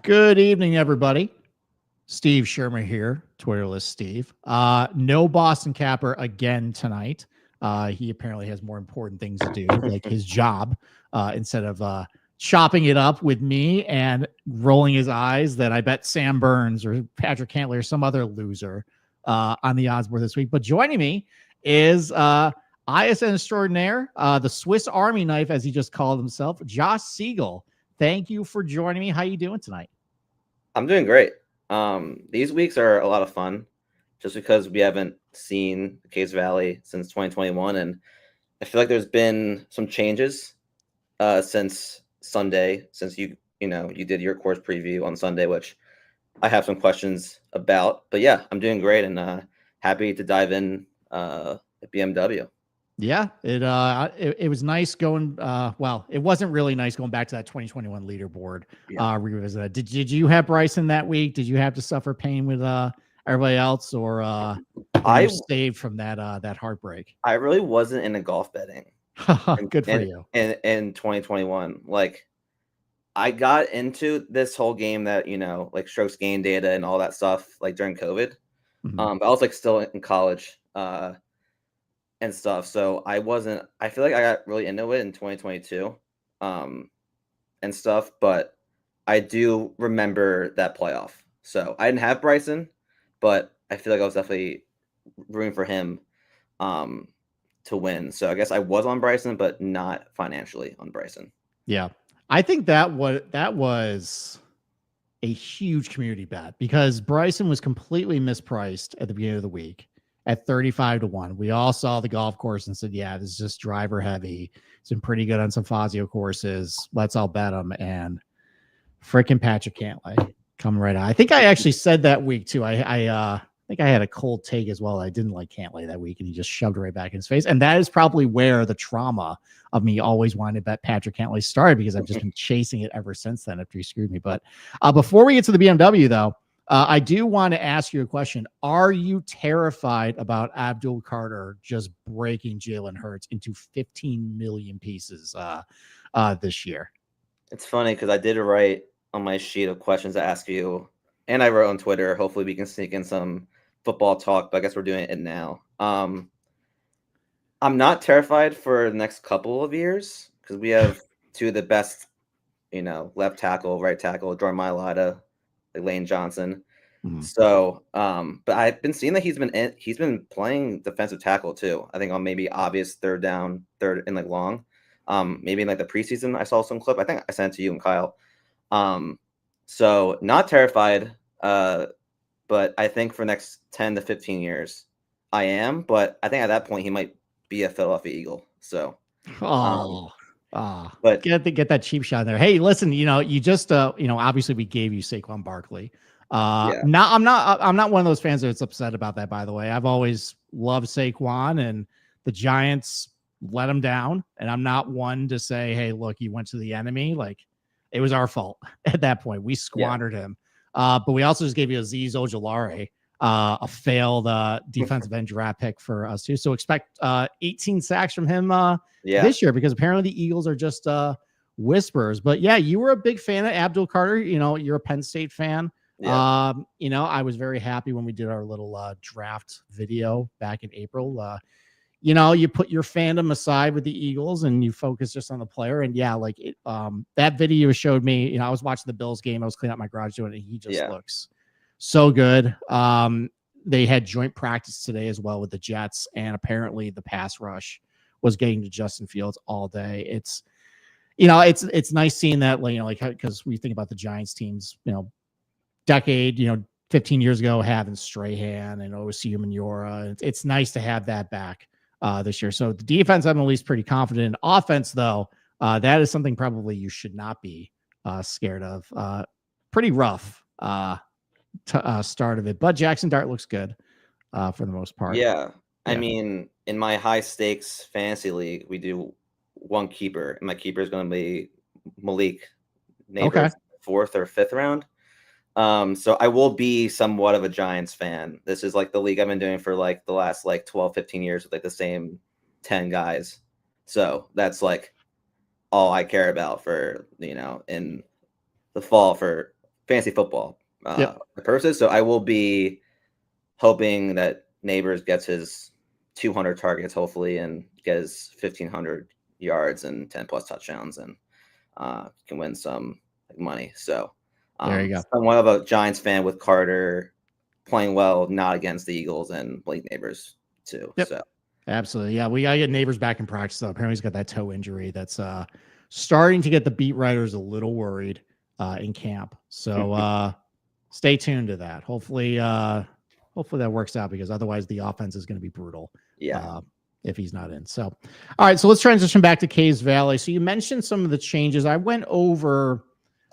Good evening, everybody. Steve Shermer here, Twitterless Steve. No Boston Capper again tonight. He apparently has more important things to do, like his job, instead of chopping it up with me and rolling his eyes that I bet Sam Burns or Patrick Cantley or some other loser on the odds board this week. But joining me is ISN extraordinaire, the Swiss Army knife, as he just called himself, Josh Siegel. Thank you for joining me. How you doing tonight? I'm doing great. These weeks are a lot of fun just because we haven't seen the Case Valley since 2021. And I feel like there's been some changes since Sunday, since you did your course preview on Sunday, which I have some questions about. But yeah, I'm doing great and happy to dive in at BMW. Yeah, it was nice going. Well, it wasn't really nice going back to that 2021 leaderboard. Yeah. Revisit. Did you have Bryson that week? Did you have to suffer pain with everybody else, or were you saved from that heartbreak? I really wasn't into golf betting. Good for you. In 2021, like I got into this whole game that like strokes gain data and all that stuff like during COVID. Mhm. But I was like still in college. And stuff. So I feel like I got really into it in 2022 and stuff, but I do remember that playoff. So I didn't have Bryson, but I feel like I was definitely rooting for him to win. So I guess I was on Bryson, but not financially on Bryson. Yeah. I think that was a huge community bet because Bryson was completely mispriced at the beginning of the week at 35-1. We all saw the golf course and said, yeah, this is just driver heavy. It's been pretty good on some Fazio courses. Let's all bet him. And freaking Patrick Cantley coming right out. I think I actually said that week too. I think I had a cold take as well. I didn't like Cantley that week, and he just shoved it right back in his face. And that is probably where the trauma of me always wanting to bet Patrick Cantley started, because I've just been chasing it ever since then after he screwed me. But before we get to the BMW, though, I do want to ask you a question. Are you terrified about Abdul Carter just breaking Jalen Hurts into 15 million pieces this year? It's funny because I did write on my sheet of questions to ask you, and I wrote on Twitter. Hopefully we can sneak in some football talk, but I guess we're doing it now. I'm not terrified for the next couple of years because we have two of the best, left tackle, right tackle, Jordan Mailata, like Lane Johnson. Mm-hmm. So, but I've been seeing that he's been playing defensive tackle too. I think on maybe obvious third and like long. Maybe in like the preseason, I saw some clip. I think I sent it to you and Kyle. So not terrified. But I think for next 10 to 15 years, I am. But I think at that point he might be a Philadelphia Eagle. So, but get that cheap shot there. Hey, listen, you just obviously we gave you Saquon Barkley. Yeah. Now I'm not one of those fans that's upset about that, by the way. I've always loved Saquon, and the Giants let him down. And I'm not one to say, hey, look, he went to the enemy. Like, it was our fault at that point. We squandered him. But we also just gave you Azeez Ojulari, a failed defensive end draft pick for us too. So expect 18 sacks from him this year, because apparently the Eagles are just whispers. But yeah, you were a big fan of Abdul Carter. You're a Penn State fan. Yeah. I was very happy when we did our little draft video back in April. You put your fandom aside with the Eagles and you focus just on the player. And yeah, like that video showed me, I was watching the Bills game. I was cleaning out my garage doing it. And he just looks so good. They had joint practice today as well with the Jets. And apparently the pass rush was getting to Justin Fields all day. It's nice seeing that, because we think about the Giants teams, decade, 15 years ago, having Strahan and OSU Manura. It's nice to have that back this year. So the defense, I'm at least pretty confident in. Offense, though, that is something probably you should not be scared of. Pretty rough start of it, but Jackson Dart looks good for the most part. Yeah. I mean, in my high stakes fantasy league, we do one keeper, and my keeper is going to be Malik Neighbors, 4th or 5th round. So I will be somewhat of a Giants fan. This is like the league I've been doing for like the last 12, 15 years with like the same 10 guys. So that's like all I care about for, in the fall for fantasy football purposes. So I will be hoping that Neighbors gets his 200 targets, hopefully, and gets 1,500 yards and 10 plus touchdowns, and can win some money. So there you go. Somewhat of a Giants fan with Carter playing well, not against the Eagles, and Blake Neighbors too. Yep. So absolutely. Yeah, we gotta get Neighbors back in practice though. Apparently he's got that toe injury that's starting to get the beat writers a little worried in camp. So stay tuned to that. Hopefully that works out, because otherwise the offense is going to be brutal. If he's not in. So, all right. So let's transition back to Caves Valley. So you mentioned some of the changes. I went over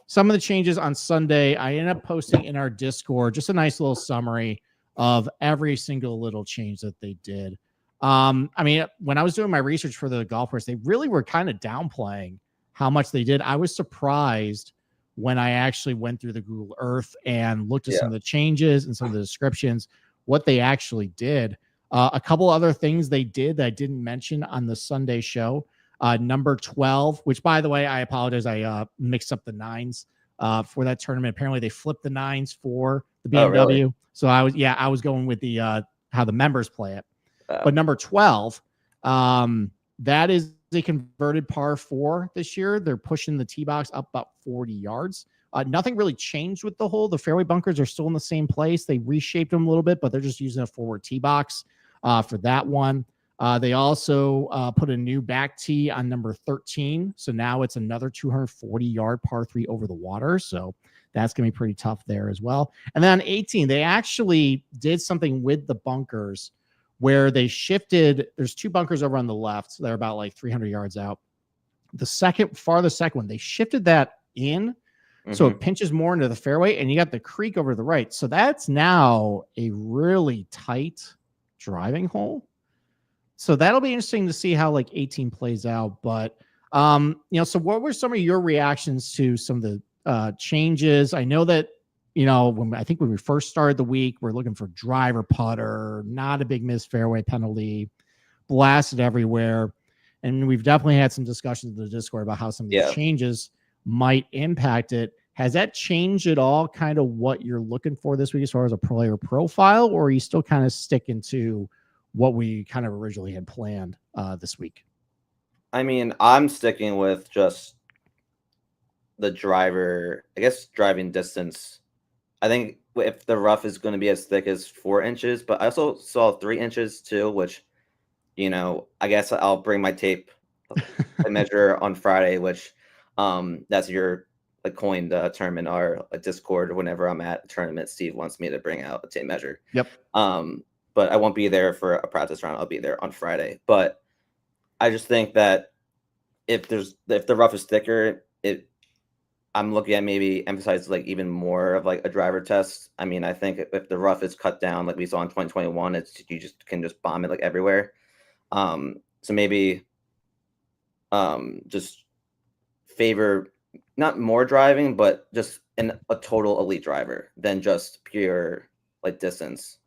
some of the changes on Sunday. I ended up posting in our Discord just a nice little summary of every single little change that they did. I mean, when I was doing my research for the golf course, they really were kind of downplaying how much they did. I was surprised when I actually went through the Google Earth and looked at some of the changes and some of the descriptions, what they actually did. A couple other things they did that I didn't mention on the Sunday show. Number 12, which, by the way, I apologize, I mixed up the nines for that tournament. Apparently they flipped the nines for the BMW. Oh, really? So I was going with the how the members play it. But number 12, that is a converted par 4 this year. They're pushing the tee box up about 40 yards. Nothing really changed with the hole. The fairway bunkers are still in the same place. They reshaped them a little bit, but they're just using a forward tee box for that one. They also put a new back tee on number 13. So now it's another 240-yard par 3 over the water. So that's going to be pretty tough there as well. And then on 18, they actually did something with the bunkers where they shifted. There's 2 bunkers over on the left. So they're about like 300 yards out. The farthest second one, they shifted that in. So it pinches more into the fairway, and you got the creek over to the right. So that's now a really tight driving hole. So that'll be interesting to see how like 18 plays out. But, so what were some of your reactions to some of the changes? I know that, when we first started the week, we're looking for driver putter, not a big missed fairway penalty, blasted everywhere. And we've definitely had some discussions in the Discord about how some of these changes might impact it. Has that changed at all kind of what you're looking for this week as far as a player profile, or are you still kind of sticking to what we kind of originally had planned this week? I mean, I'm sticking with just the driver, I guess, driving distance. I think if the rough is going to be as thick as 4 inches, but I also saw 3 inches too, which, I guess I'll bring my tape measure on Friday, which that's your coined tournament or a Discord. Whenever I'm at a tournament, Steve wants me to bring out a tape measure. Yep. But I won't be there for a practice round. I'll be there on Friday. But I just think that if the rough is thicker, I'm looking at maybe emphasize like even more of like a driver test. I mean, I think if the rough is cut down like we saw in 2021, you just can bomb it like everywhere. So maybe just favor not more driving, but just a total elite driver than just pure like distance.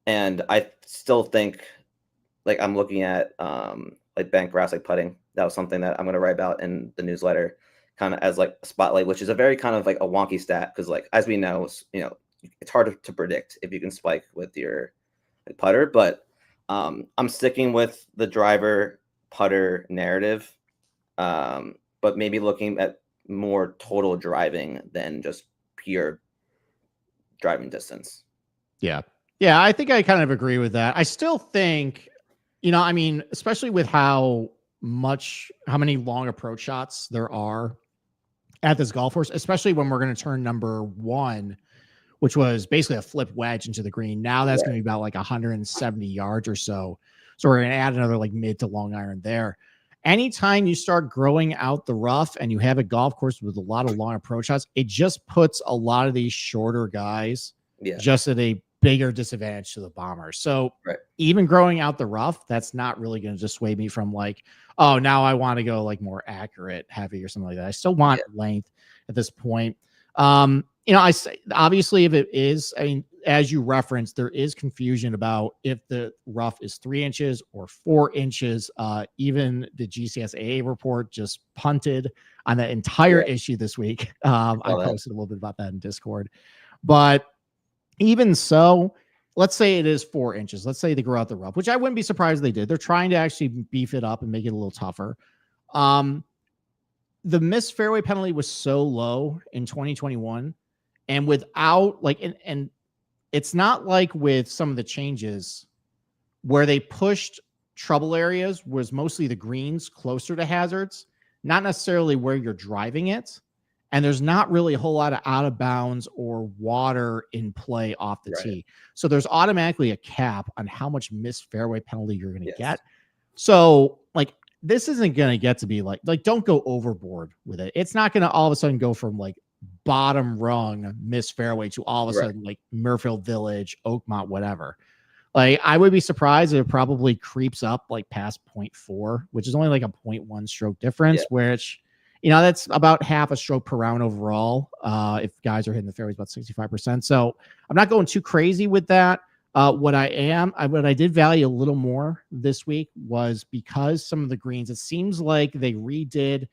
And I still think like I'm looking at like bent grass, like putting. That was something that I'm going to write about in the newsletter, kind of as like a spotlight, which is a very kind of like a wonky stat because like as we know, it's hard to predict if you can spike with your like, putter. But I'm sticking with the driver putter narrative, but maybe looking at more total driving than just pure driving distance. Yeah. Yeah, I think I kind of agree with that. I still think, I mean, especially with how many long approach shots there are at this golf course, especially when we're going to turn number 1, which was basically a flip wedge into the green. Now that's going to be about like 170 yards or so. So we're going to add another like mid to long iron there. Anytime you start growing out the rough and you have a golf course with a lot of long approach shots, it just puts a lot of these shorter guys just at a bigger disadvantage to the bombers. So even growing out the rough, that's not really going to dissuade me from like, oh, now I want to go like more accurate, heavy or something like that. I still want length at this point. I say obviously if it is, I mean, as you referenced, there is confusion about if the rough is 3 inches or 4 inches. Even the GCSAA report just punted on that entire issue this week. I posted a little bit about that in Discord. But even so, let's say it is 4 inches. Let's say they grow out the rough, which I wouldn't be surprised they did. They're trying to actually beef it up and make it a little tougher. The missed fairway penalty was so low in 2021, and without like, and it's not like with some of the changes where they pushed trouble areas was mostly the greens closer to hazards, not necessarily where you're driving it. And there's not really a whole lot of out of bounds or water in play off the tee. So there's automatically a cap on how much missed fairway penalty you're going to get. So like, this isn't going to get to be like, don't go overboard with it. It's not going to all of a sudden go from like bottom rung missed fairway to all of a sudden like Murfield Village, Oakmont, whatever. Like, I would be surprised if it probably creeps up like past 0.4, which is only like a 0.1 stroke difference, which, you know, that's about half a stroke per round overall. If guys are hitting the fairways about 65%. So I'm not going too crazy with that. What I did value a little more this week was because some of the greens, it seems like they redid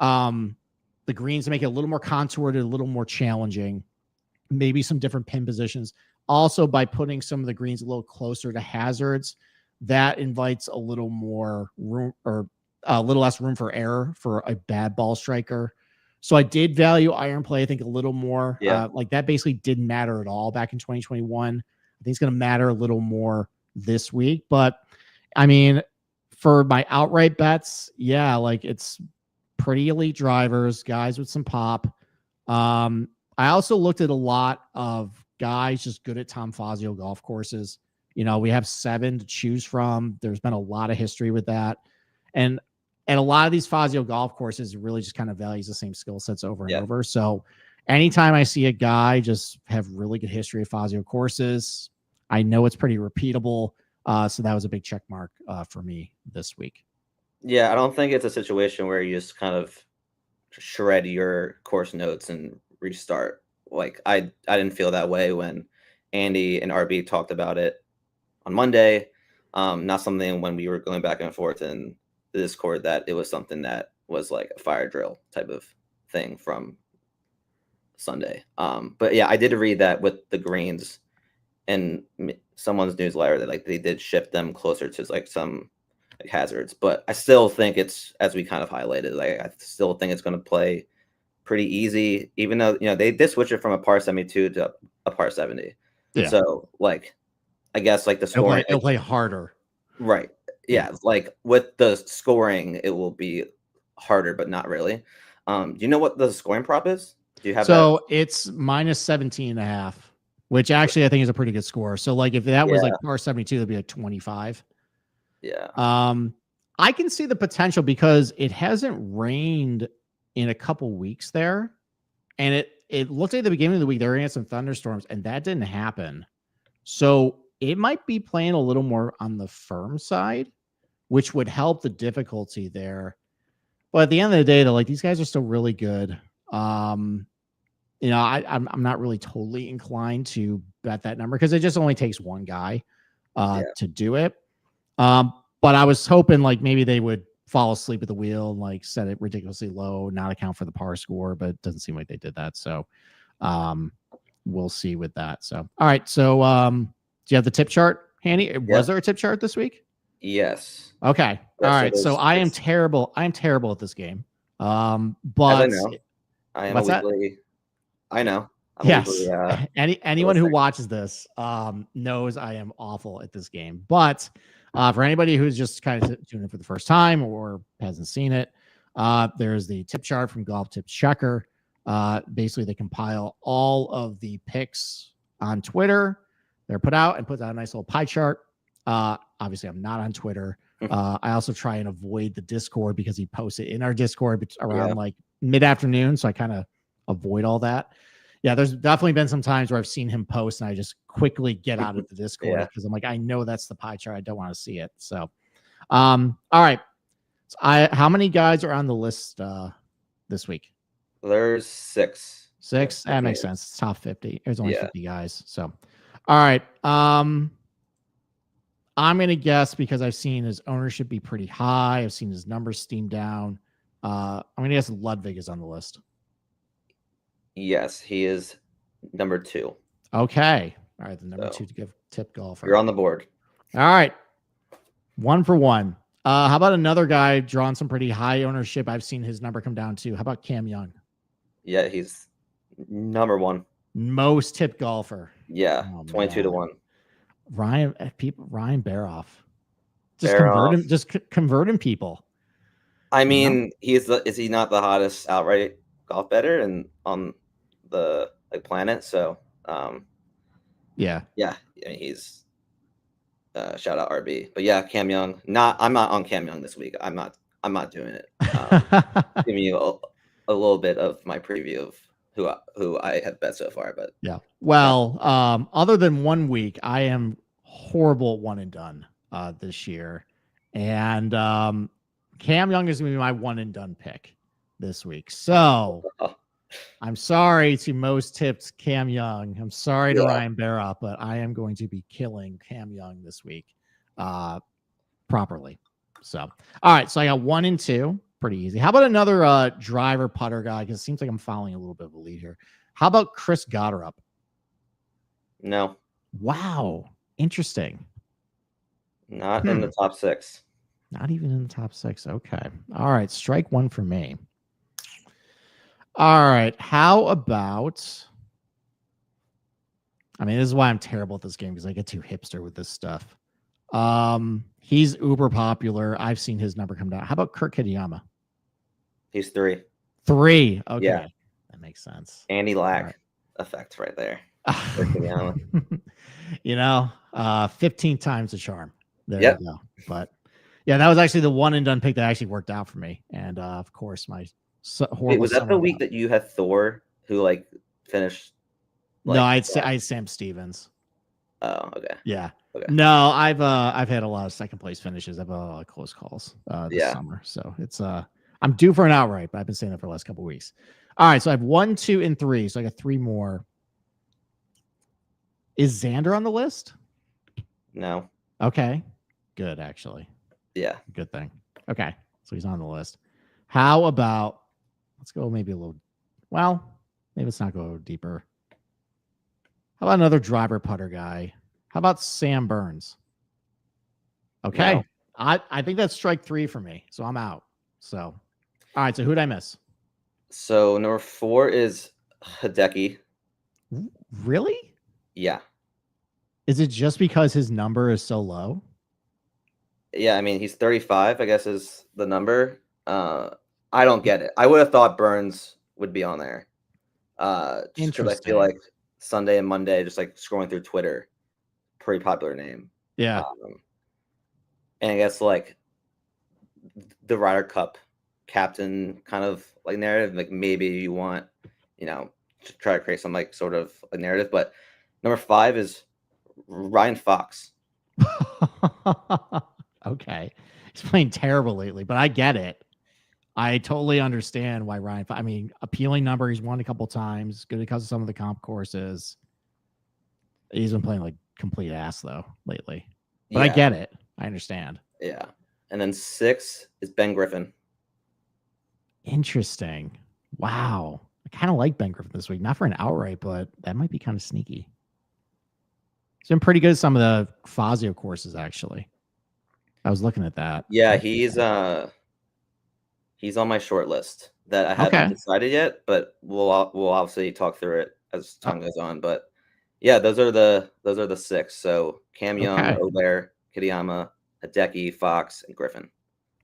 the greens to make it a little more contoured and a little more challenging, maybe some different pin positions. Also, by putting some of the greens a little closer to hazards, that invites a little more room or a little less room for error for a bad ball striker. So I did value iron play, I think, a little more. Like that basically didn't matter at all back in 2021. I think it's going to matter a little more this week. But I mean, for my outright bets, like it's pretty elite drivers, guys with some pop. I also looked at a lot of guys just good at Tom Fazio golf courses. You know, we have 7 to choose from. There's been a lot of history with that. And a lot of these Fazio golf courses really just kind of values the same skill sets over and over. So anytime I see a guy just have really good history of Fazio courses, I know it's pretty repeatable. So that was a big check mark for me this week. Yeah, I don't think it's a situation where you just kind of shred your course notes and restart. Like I didn't feel that way when Andy and RB talked about it on Monday. Not something when we were going back and forth in the Discord that it was something that was like a fire drill type of thing from Sunday. But yeah, I did read that with the greens in someone's newsletter that like they did shift them closer to like some like hazards. But I still think it's, as we kind of highlighted, like I still think it's going to play pretty easy, even though, you know, they did switch it from a par 72 to a par 70. So like, I guess like the scoring, it'll play harder. Right. Yeah. Like with the scoring, it will be harder, but not really. Do you know what the scoring prop is? Do you have that? It's minus 17.5, which actually I think is a pretty good score. So like if that was like par 72, it'd be like 25. I can see the potential because it hasn't rained in a couple weeks there. And it looked like at the beginning of the week, they were in some thunderstorms and that didn't happen. So it might be playing a little more on the firm side, which would help the difficulty there. But at the end of the day, though, like these guys are still really good. You know, I'm not really totally inclined to bet that number because it just only takes one guy to do it. But I was hoping like maybe they would fall asleep at the wheel and like set it ridiculously low, not account for the par score, but it doesn't seem like they did that. So we'll see with that. So all right. So do you have the tip chart handy? Was there a tip chart this week? Yes. Okay. All right. So I am terrible. I'm terrible at this game. But I know. I am weekly. I know. Yes. Anyone who watches this knows I am awful at this game. But for anybody who's just kind of tuning in for the first time or hasn't seen it, there's the tip chart from Golf Tip Checker. Basically, they compile all of the picks on Twitter. They're put out and put out a nice little pie chart. Obviously, I'm not on Twitter. I also try and avoid the Discord because he posts it in our Discord around like mid-afternoon. So I kind of avoid all that. Yeah, there's definitely been some times where I've seen him post and I just quickly get out of the Discord because I'm like, I know that's the pie chart. I don't want to see it. So, all right. So how many guys are on the list this week? There's 6. 6. That makes sense. It's top 50. There's only 50 guys. So, All right. I'm going to guess because I've seen his ownership be pretty high. I've seen his numbers steam down. I'm going to guess Ludwig is on the list. Yes, he is number 2. Okay. All right. The number 2 to give tip golfer. You're on the board. All right. 1 for 1. How about another guy drawing some pretty high ownership? I've seen his number come down too. How about Cam Young? Yeah, he's number 1. Most tip golfer. Yeah, 22 to 1. Ryan Baroff. Just converting people. I mean, is he not the hottest outright golf bettor and on the planet? So yeah, I mean, he's shout out RB. But yeah, Cam Young. I'm not on Cam Young this week. I'm not doing it. Giving you a little bit of my preview of who I have bet so far. But yeah. Well, other than 1 week, I am horrible at one and done this year. And Cam Young is going to be my one and done pick this week. So I'm sorry to most tipped Cam Young. I'm sorry to Ryan Baroff, but I am going to be killing Cam Young this week properly. So, all right. So I got 1 and 2. Pretty easy. How about another driver putter guy? Because it seems like I'm following a little bit of a lead here. How about Chris Gotterup? No. Wow. Interesting. Not in the top 6. Not even in the top 6. Okay. All right. Strike 1 for me. All right. How about... I mean, this is why I'm terrible at this game, because I get too hipster with this stuff. He's uber popular. I've seen his number come down. How about Kurt Kitayama? He's 3. 3. Okay. Yeah. That makes sense. Andy Lack effect right there. You know, 15 times the charm. There you go. But yeah, that was actually the one and done pick that actually worked out for me. And of course, my horrible. Wait, was that the week that you had Thor who finished? No, I'd say Sam Stevens. Oh, okay. Yeah. Okay. No, I've had a lot of second place finishes. I've had a lot of close calls this summer. So it's I'm due for an outright, but I've been saying that for the last couple of weeks. All right, so I have 1, 2, and 3. So I got 3 more. Is Xander on the list? No. Okay. Good, actually. Yeah. Good thing. Okay. So he's on the list. How about, let's go maybe a little, well, maybe let's not go deeper. How about another driver putter guy? How about Sam Burns? Okay. No. I think that's strike 3 for me. So I'm out. So, all right. So who'd I miss? So number 4 is Hideki. Really? Yeah. Is it just because his number is so low? Yeah, I mean, he's 35, I guess, is the number. I don't get it. I would have thought Burns would be on there. Just because I feel like Sunday and Monday, just scrolling through Twitter, pretty popular name. Yeah. And I guess the Ryder Cup captain kind of narrative, maybe you want, to try to create some sort of narrative. But number 5 is Ryan Fox. Okay. He's playing terrible lately, but I get it. I totally understand why Ryan. I mean, appealing number. He's won a couple times. Good because of some of the comp courses. He's been playing complete ass though lately. But I get it. I understand. Yeah. And then 6 is Ben Griffin. Interesting. Wow. I kind of like Ben Griffin this week. Not for an outright, but that might be kind of sneaky. He's been pretty good at some of the Fazio courses, actually. I was looking at that. Yeah, he's on my short list that I haven't decided yet, but we'll obviously talk through it as time goes on. But yeah, those are the 6. So Cam Young, Obear, Kitayama, Hideki, Fox, and Griffin.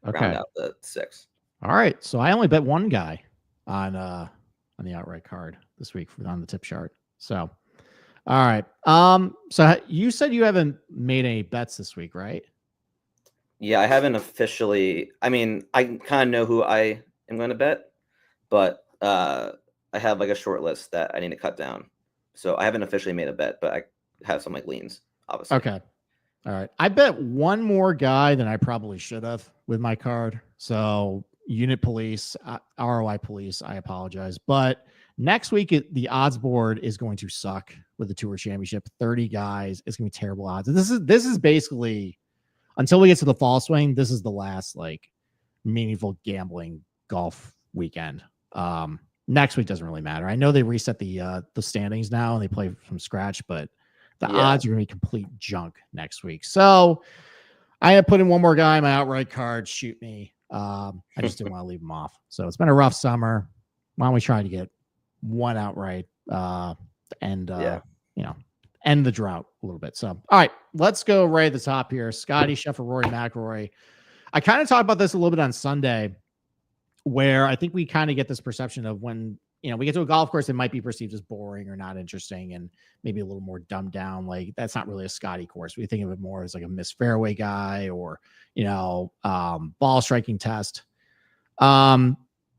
Round out the 6. All right. So I only bet one guy on the outright card this week on the tip chart. So all right. So you said you haven't made any bets this week, right? Yeah, I haven't officially. I mean, I kind of know who I am going to bet, but I have a short list that I need to cut down. So I haven't officially made a bet, but I have some leans, obviously. Okay. All right. I bet one more guy than I probably should have with my card. So unit police, ROI police. I apologize, but next week the odds board is going to suck with the Tour Championship. 30 guys. It's gonna be terrible odds. This is basically, until we get to the fall swing, this is the last like meaningful gambling golf weekend. Next week doesn't really matter. I know they reset the standings now and they play from scratch, but the odds are gonna be complete junk next week. So I have put in one more guy in my outright card. Shoot me. I just didn't want to leave him off. So it's been a rough summer. Why don't we try to get one outright and end the drought a little bit. So, all right, let's go right at the top here. Scotty Scheffler, Rory McIlroy. I kind of talked about this a little bit on Sunday, where I think we kind of get this perception of when, we get to a golf course, it might be perceived as boring or not interesting and maybe a little more dumbed down. Like that's not really a Scotty course. We think of it more as like a missed fairway guy or, ball striking test. But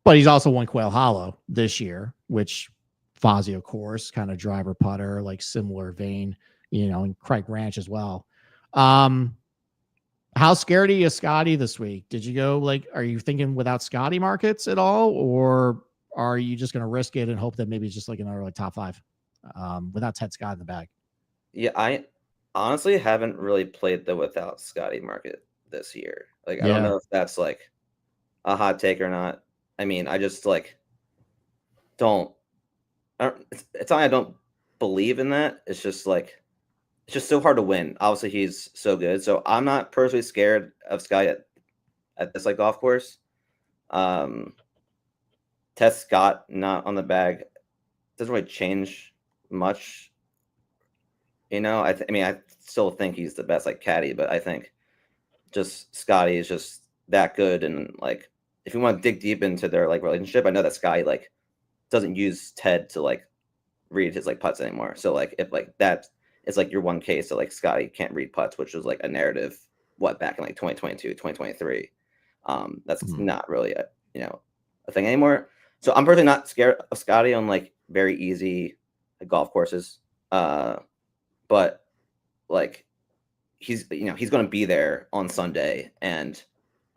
he's also won Quail Hollow this year, which Fazio course, kind of driver putter, like similar vein, and Craig Ranch as well. How scared are you of Scotty this week? Did you go are you thinking without Scotty markets at all, or are you just going to risk it and hope that maybe it's just like another top five without Ted Scott in the bag? Yeah, I honestly haven't really played the without Scotty market this year. I don't know if that's like a hot take or not. I mean, I just don't. It's not I don't believe in that. It's just so hard to win. Obviously, he's so good. So I'm not personally scared of Scotty at this golf course. Tess Scott not on the bag doesn't really change much. I still think he's the best caddy, but I think just Scotty is just that good. And if you want to dig deep into their relationship, I know that Scotty doesn't use Ted to read his putts anymore. So if that is your one case that Scotty can't read putts, which was a narrative back in 2022, 2023. That's not really a thing anymore. So I'm personally not scared of Scotty on very easy golf courses. But he's going to be there on Sunday, and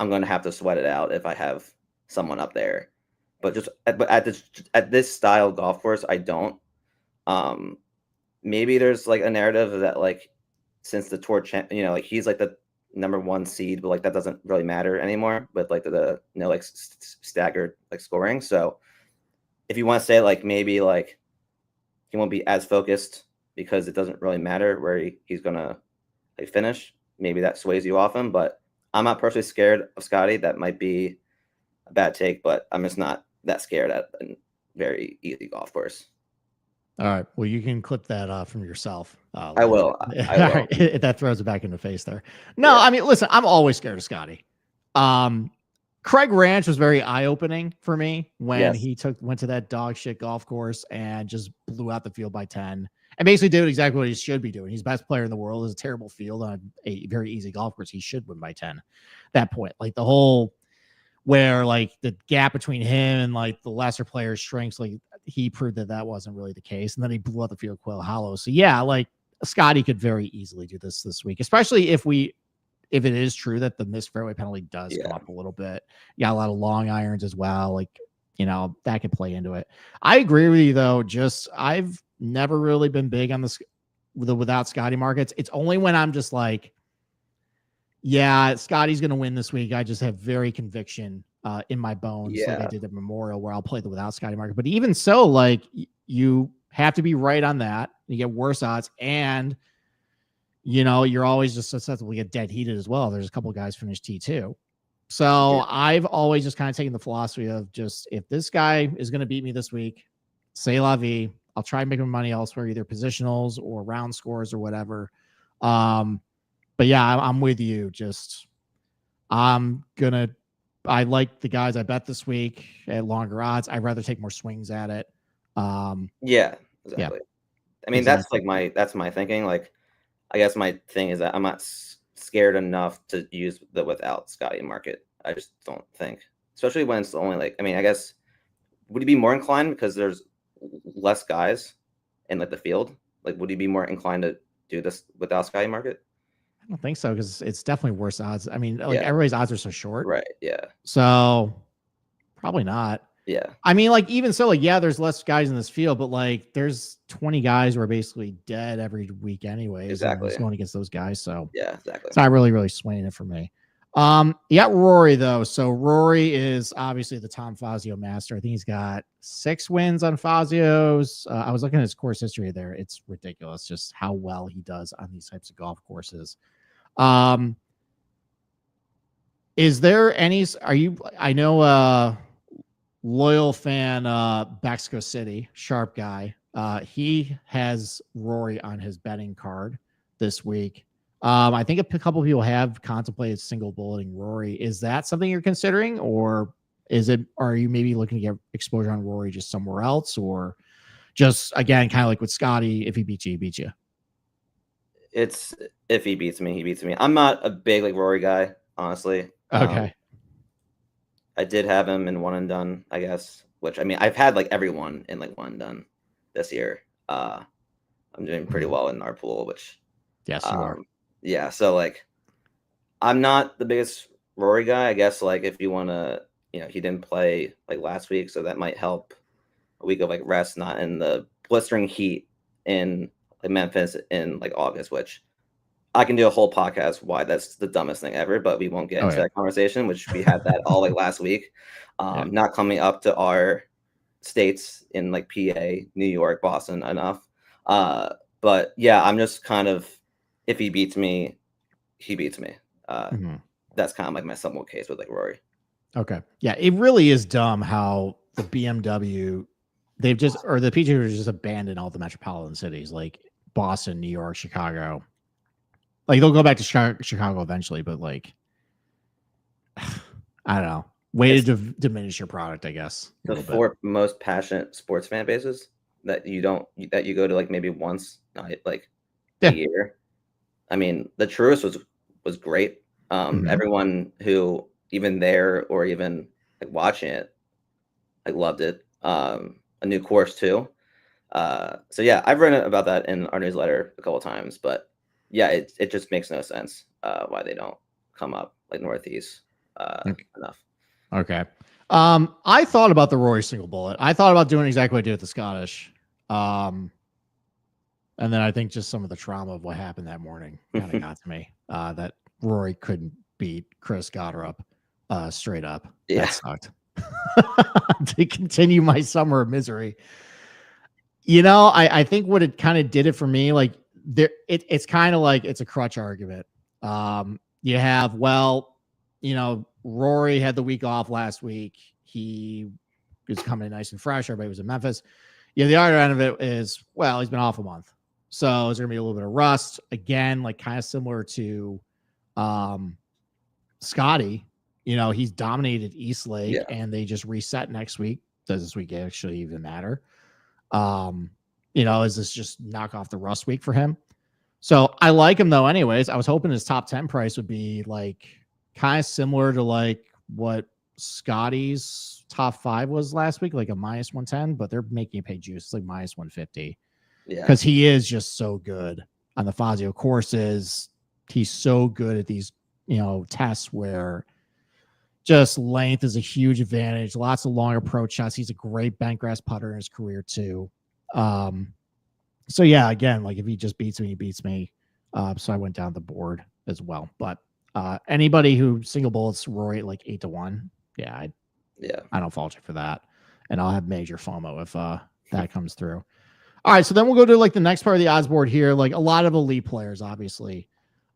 I'm going to have to sweat it out if I have someone up there. But at this style golf course, I don't. Maybe there's a narrative that since the tour he's the number one seed, but that doesn't really matter anymore with the staggered scoring. So if you want to say maybe he won't be as focused because it doesn't really matter where he's gonna finish, maybe that sways you off him. But I'm not personally scared of Scotty. That might be a bad take, but I'm just not that scared at a very easy golf course. All right. Well, you can clip that from yourself. I will. Right. That throws it back in the face there. No, I mean, listen, I'm always scared of Scotty. Craig Ranch was very eye-opening for me when he went to that dog shit golf course and just blew out the field by 10 and basically did exactly what he should be doing. He's the best player in the world. It's a terrible field on a very easy golf course. He should win by 10. That point, the whole where the gap between him and the lesser players shrinks, he proved that wasn't really the case. And then he blew out the field Quail Hollow. So yeah, Scotty could very easily do this week, especially if it is true that the missed fairway penalty does come up a little bit. You got a lot of long irons as well. That could play into it. I agree with you though. I've never really been big on the without Scotty markets. It's only when I'm just Scotty's going to win this week. I just have very conviction in my bones. I did at Memorial where I'll play the without Scotty market. But even so, you have to be right on that. You get worse odds and you're always just susceptible to get dead heated as well. There's a couple of guys finished T2. So I've always just kind of taken the philosophy of just, if this guy is going to beat me this week, say la vie, I'll try and make my money elsewhere, either positionals or round scores or whatever. But yeah, I'm with you. I like the guys I bet this week at longer odds. I'd rather take more swings at it. Exactly. I mean, exactly. that's my thinking. I guess my thing is that I'm not scared enough to use the without Scotty market. I just don't think, especially when it's only I guess, would you be more inclined because there's less guys in the field? Would you be more inclined to do this without Scotty market? I don't think so because it's definitely worse odds. I mean, everybody's odds are so short. Right. Yeah. So Probably not. Yeah. I mean, like, even so, like, yeah, there's less guys in this field, but like, there's 20 guys who are basically dead every week, anyways. Exactly. And he's going against those guys. So, yeah, exactly. It's not really swaying it for me. You got Rory, though. So, Rory is obviously the Tom Fazio master. I think he's got 6 wins on Fazio's. I was looking at his course history there. It's ridiculous just how well he does on these types of golf courses. Is there any, I know, loyal fan, Mexico City, sharp guy. He has Rory on his betting card this week. I think a couple of people have contemplated single bulleting Rory. Is that something you're considering, or are you maybe looking to get exposure on Rory just somewhere else, or just, again, kind of like with Scotty, if he beats you, he beats you? It's if he beats me, he beats me. I'm not a big like Rory guy, honestly. Okay. I did have him in one and done, I guess, which, I mean, I've had like everyone in like one and done this year. I'm doing pretty well in our pool, which, yes, you are. Yeah. So like, I'm not the biggest Rory guy, I guess. Like, if you want to, he didn't play like last week, so that might help a week of like rest, not in the blistering heat in like Memphis in like August, which I can do a whole podcast why that's the dumbest thing ever, but we won't get into that conversation, which we had that all like last week. Not coming up to our states in like PA, New York, Boston enough. But yeah, I'm just kind of, if he beats me, he beats me. That's kind of like my somewhat case with like Rory. Okay. Yeah, it really is dumb how the BMW, the PGA just abandoned all the metropolitan cities like Boston, New York, Chicago. Like, they'll go back to Chicago eventually, but like, I don't know. Way to diminish your product, I guess. The 4 most passionate sports fan bases that you go to like maybe once, like a year. I mean, the Truist was great. Everyone who even there or even like watching it, I loved it. A new course too. So yeah, I've written about that in our newsletter a couple of times, but yeah, it just makes no sense why they don't come up like Northeast enough. Okay. I thought about the Rory single bullet. I thought about doing exactly what I did with the Scottish. And then I think just some of the trauma of what happened that morning kind of got to me. That Rory couldn't beat Chris Goddard straight up. Yeah. That sucked. To continue my summer of misery. I think what it kind of did it for me, like, it's kind of like it's a crutch argument. You have, Rory had the week off last week. He was coming in nice and fresh. Everybody was in Memphis. Yeah, the other end of it is, he's been off a month. So there's going to be a little bit of rust. Again, like kind of similar to Scotty. He's dominated East Lake, and they just reset next week. Does this week actually even matter? Is this just knock off the rust week for him? So I like him though. Anyways, I was hoping his top 10 price would be like kind of similar to like what Scotty's top 5 was last week, like a -110, but they're making you pay juice. It's like -150. Yeah. Because he is just so good on the Fazio courses. He's so good at these, tests where just length is a huge advantage. Lots of long approach shots. He's a great bentgrass putter in his career too. So yeah, again, like if he just beats me, he beats me. So I went down the board as well. But anybody who single bullets Rory at like 8-1, I don't fault you for that. And I'll have major FOMO if that comes through. All right, so then we'll go to like the next part of the odds board here. Like a lot of elite players, obviously.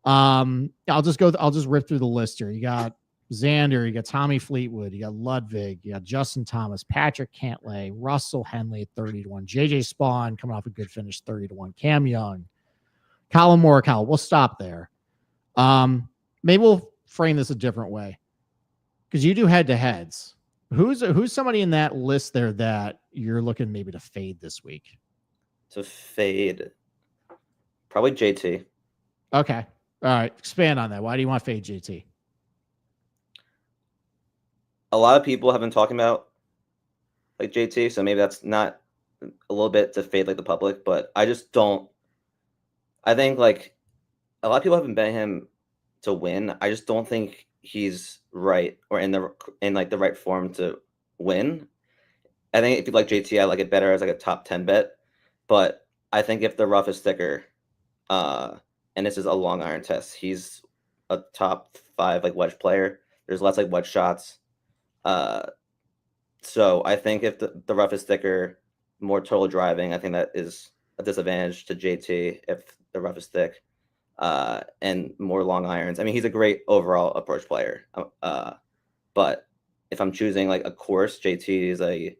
I'll just rip through the list here. You got Xander, you got Tommy Fleetwood, you got Ludwig, you got Justin Thomas, Patrick Cantlay, Russell Henley at 30-1, JJ Spawn coming off a good finish 30-1, Cam Young, Colin Morikawa. We'll stop there. Maybe we'll frame this a different way because you do head-to-heads. Who's somebody in that list there that you're looking maybe to fade this week? To fade, probably JT. Okay. All right. Expand on that. Why do you want to fade JT? A lot of people have been talking about like JT, so maybe that's not a little bit to fade like the public, but I just don't. I think like a lot of people have been betting him to win. I just don't think he's right or in like the right form to win. I think if you like JT, I like it better as like a top 10 bet. But I think if the rough is thicker, and this is a long iron test, he's a top 5 like wedge player. There's less like wedge shots. So I think if the rough is thicker, more total driving, I think that is a disadvantage to JT if the rough is thick, and more long irons. I mean, he's a great overall approach player. But if I'm choosing like a course, JT is a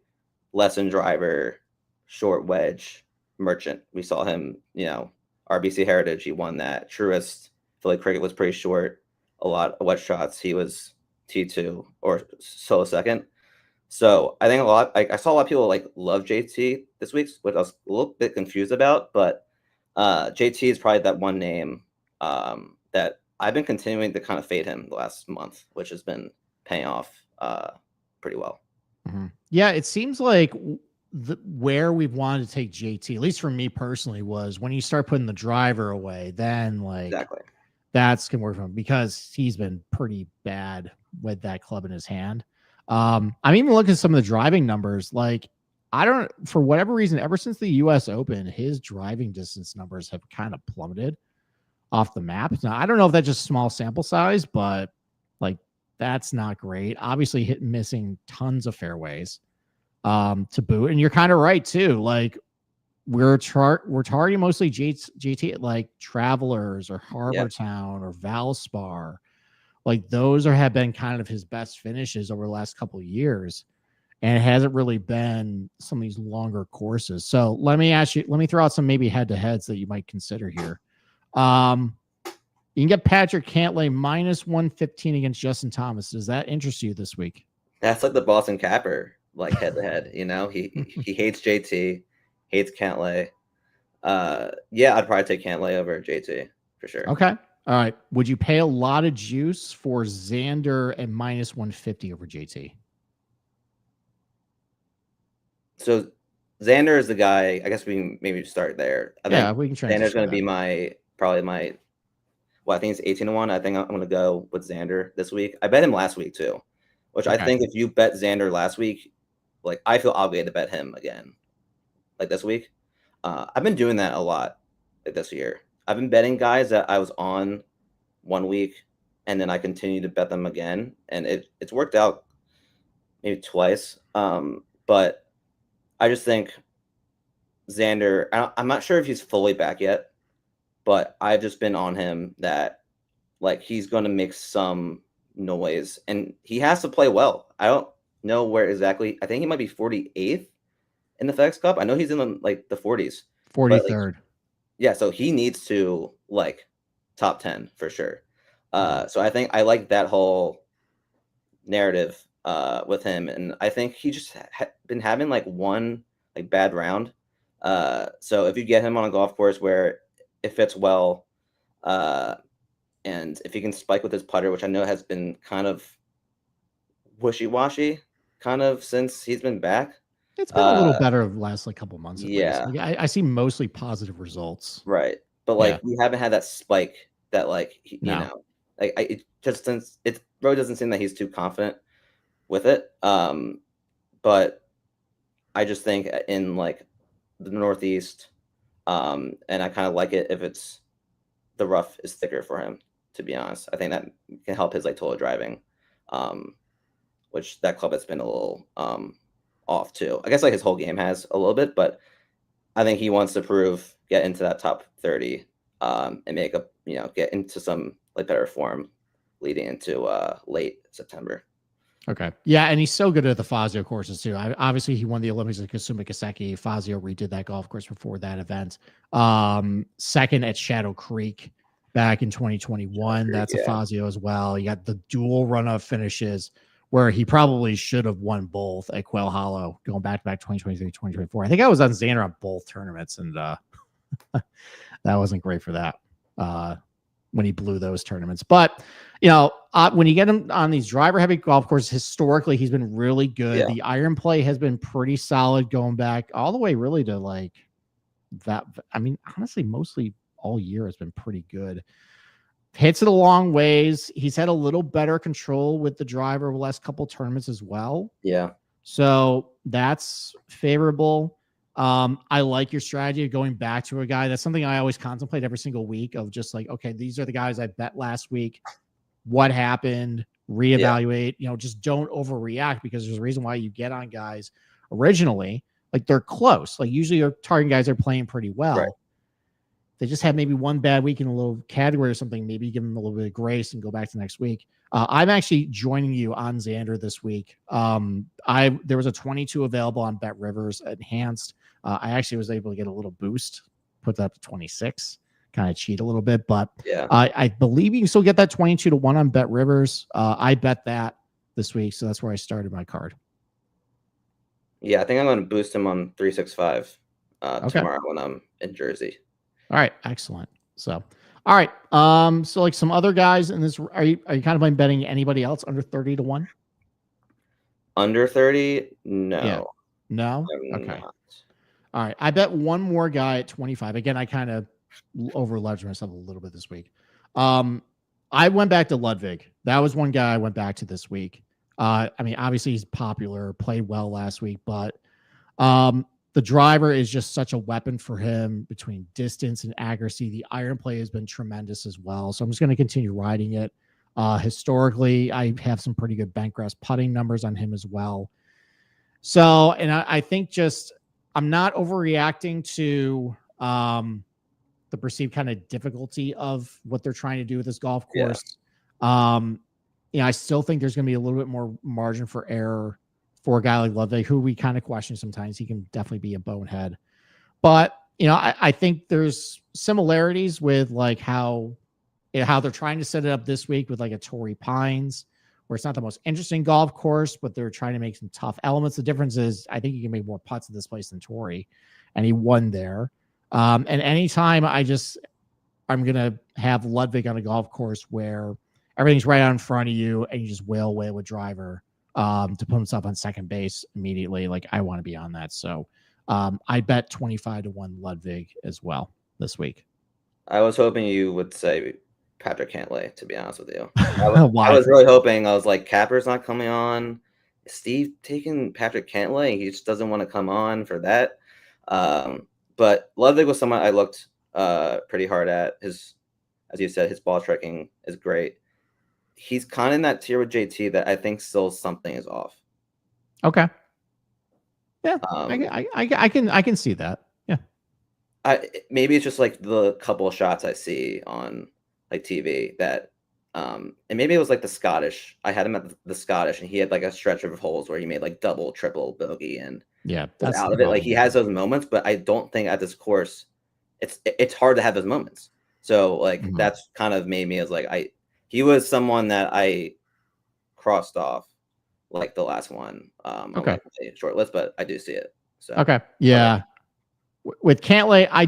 lesson driver, short wedge merchant. We saw him, RBC Heritage, he won that. Truist, Philly Cricket was pretty short, a lot of wedge shots. He was T2 or solo second. So I think I saw a lot of people like love JT this week, which I was a little bit confused about. But JT is probably that one name that I've been continuing to kind of fade him the last month, which has been paying off pretty well. Mm-hmm. Yeah, it seems like where we've wanted to take JT, at least for me personally, was when you start putting the driver away, then like exactly that's gonna work for him because he's been pretty bad with that club in his hand. I'm even looking at some of the driving numbers. Like, I don't, for whatever reason, ever since the US Open, his driving distance numbers have kind of plummeted off the map. Now, I don't know if that's just small sample size, but like that's not great. Obviously, missing tons of fairways to boot. And you're kind of right too. Like we're targeting mostly JT like Travelers or Harbor Town or Valspar. Like those have been kind of his best finishes over the last couple of years. And it hasn't really been some of these longer courses. So let me throw out some maybe head-to-heads that you might consider here. You can get Patrick Cantlay minus 115 against Justin Thomas. Does that interest you this week? That's like the Boston Capper, like head-to-head. He hates JT, hates Cantlay. Yeah, I'd probably take Cantlay over JT for sure. Okay. All right. Would you pay a lot of juice for Xander at minus 150 over JT? So Xander is the guy. I guess we can maybe start there. We can try. Xander's going to be my. Well, I think it's 18-1. I think I'm going to go with Xander this week. I bet him last week too, which I think if you bet Xander last week, like I feel obligated to bet him again, like this week. I've been doing that a lot like this year. I've been betting guys that I was on 1 week, and then I continue to bet them again, and it's worked out maybe twice. But I just think Xander, I'm not sure if he's fully back yet, but I've just been on him that like he's going to make some noise, and he has to play well. I don't know where exactly. I think he might be 48th in the FedEx Cup. I know he's in the 40s. 43rd. Yeah, so he needs to like top 10 for sure. So I think I like that whole narrative with him, and I think he just been having like one like bad round. So if you get him on a golf course where it fits well, and if he can spike with his putter, which I know has been kind of wishy-washy kind of since he's been back. It's been a little better the last like couple months. At yeah, least. Like, I see mostly positive results. Right, but like we haven't had that spike that like you know, like it really doesn't seem that he's too confident with it. But I just think in like the Northeast, and I kind of like it if it's the rough is thicker for him. To be honest, I think that can help his like total driving, which that club has been a little off too. I guess like his whole game has a little bit, but I think he wants to get into that top 30, and make get into some like better form leading into late September. Okay. Yeah, and he's so good at the Fazio courses too. Obviously, he won the Olympics at Kasuma Gaseki. Fazio redid that golf course before that event. Second at Shadow Creek back in 2021. That's a Fazio as well. You got the dual run-up finishes where he probably should have won both at Quail Hollow going back 2023, 2024. I think I was on Xander on both tournaments, and that wasn't great for that when he blew those tournaments. But, when you get him on these driver-heavy golf courses, historically, he's been really good. Yeah. The iron play has been pretty solid going back all the way really to like that. I mean, honestly, mostly all year has been pretty good. Hits it a long ways. He's had a little better control with the driver over the last couple tournaments as well. Yeah. So that's favorable. I like your strategy of going back to a guy. That's something I always contemplate every single week of just like, okay, these are the guys I bet last week. What happened? Reevaluate, just don't overreact, because there's a reason why you get on guys originally. Like, they're close. Like, usually your target guys are playing pretty well. Right. They just have maybe one bad week in a little category or something. Maybe you give them a little bit of grace and go back to next week. I'm actually joining you on Xander this week. There was a 22 available on Bet Rivers Enhanced. I actually was able to get a little boost, put that up to 26, kind of cheat a little bit, but yeah, I believe you can still get that 22-1 on Bet Rivers. I bet that this week, so that's where I started my card. Yeah, I think I'm going to boost him on 365 tomorrow when I'm in Jersey. All right, excellent. So, all right. So like some other guys in this, are you kind of like betting anybody else under 30-1? Under 30? No. Yeah. No? I'm okay. not. All right. I bet one more guy at 25. Again, I kind of over leveraged myself a little bit this week. I went back to Ludwig. That was one guy I went back to this week. I mean, obviously he's popular, played well last week, but the driver is just such a weapon for him between distance and accuracy. The iron play has been tremendous as well. So I'm just going to continue riding it. Historically, I have some pretty good bentgrass putting numbers on him as well. So, and I think just I'm not overreacting to the perceived kind of difficulty of what they're trying to do with this golf course. I still think there's going to be a little bit more margin for error for a guy like Ludwig, who we kind of question sometimes. He can definitely be a bonehead. But, I think there's similarities with like how they're trying to set it up this week with like a Torrey Pines, where it's not the most interesting golf course, but they're trying to make some tough elements. The difference is I think you can make more putts at this place than Torrey, and he won there. And anytime I'm going to have Ludwig on a golf course where everything's right out in front of you and you just wail away with driver to put himself on second base immediately. Like, I want to be on that. So I bet 25-1 Ludwig as well this week. I was hoping you would say Patrick Cantlay, to be honest with you. I was really hoping. I was like, Capper's not coming on. Is Steve taking Patrick Cantlay? He just doesn't want to come on for that. But Ludwig was someone I looked pretty hard at. As you said, his ball striking is great. He's kind of in that tier with JT that I think still something is off. Okay. Yeah, I can see that. Yeah. Maybe it's just like the couple of shots I see on like TV that, and maybe it was like the Scottish. I had him at the Scottish, and he had like a stretch of holes where he made like double, triple bogey, and that's out of it. Like, he has those moments, but I don't think at this course, it's hard to have those moments. So like that's kind of made me as like he was someone that I crossed off like the last one. Okay, short list, but I do see it. So okay, yeah. With Cantlay, I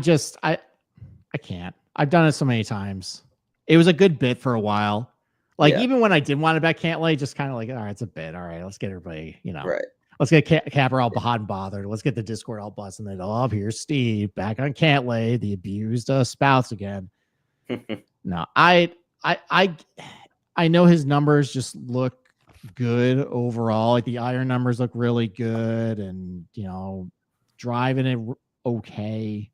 can't. I've done it so many times. It was a good bit for a while. Like, even when I didn't want to bet Cantlay, just kind of like, all right, it's a bit. All right, let's get everybody, right. Let's get Capper all hot and bothered. Let's get the Discord all busting it off. Here's Steve back on Cantlay, the abused spouse again. No, I know his numbers just look good overall. Like, the iron numbers look really good, and driving it okay.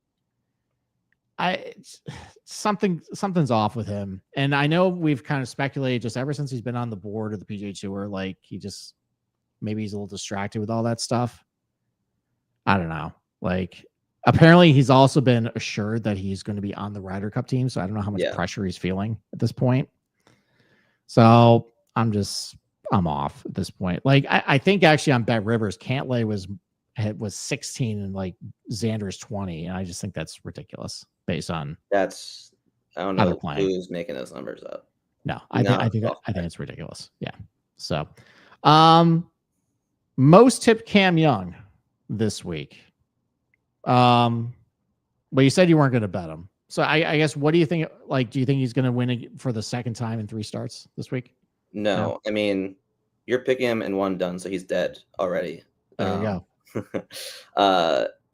Something's off with him, and I know we've kind of speculated just ever since he's been on the board of the PGA Tour, like maybe he's a little distracted with all that stuff. I don't know. Like, apparently he's also been assured that he's going to be on the Ryder Cup team, so I don't know how much pressure he's feeling at this point. So I'm off at this point. Like, I think actually on Bet Rivers, Cantlay was 16 and like Xander's 20, and I just think that's ridiculous based on I don't know who's making those numbers up. No, I think it's ridiculous. Yeah. So most tipped Cam Young this week. But you said you weren't going to bet him. So I guess, what do you think? Like, do you think he's going to win for the second time in 3 starts this week? No. I mean, you're picking him in one done, so he's dead already. There you go.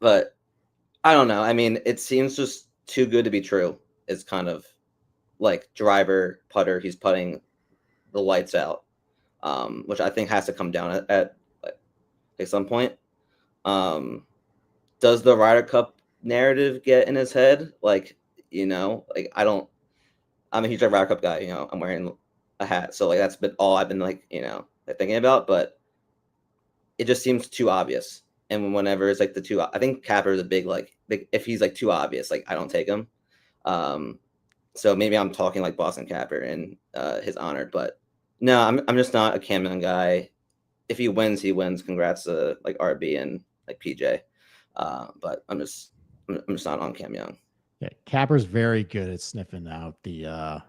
But I don't know. I mean, it seems just too good to be true. It's kind of like driver, putter. He's putting the lights out, which I think has to come down at at some point. Does the Ryder Cup narrative get in his head? Like, like I'm a huge Ryder Cup guy. I'm wearing a hat, so like that's been all I've been like thinking about. But it just seems too obvious. And whenever it's like I think Capper is a big if he's like too obvious, like I don't take him. So maybe I'm talking like Boston Capper in his honor, but no, I'm just not a Cam Young guy. If he wins, he wins. Congrats to like RB and like PJ. But I'm just not on Cam Young. Yeah, Capper's very good at sniffing out the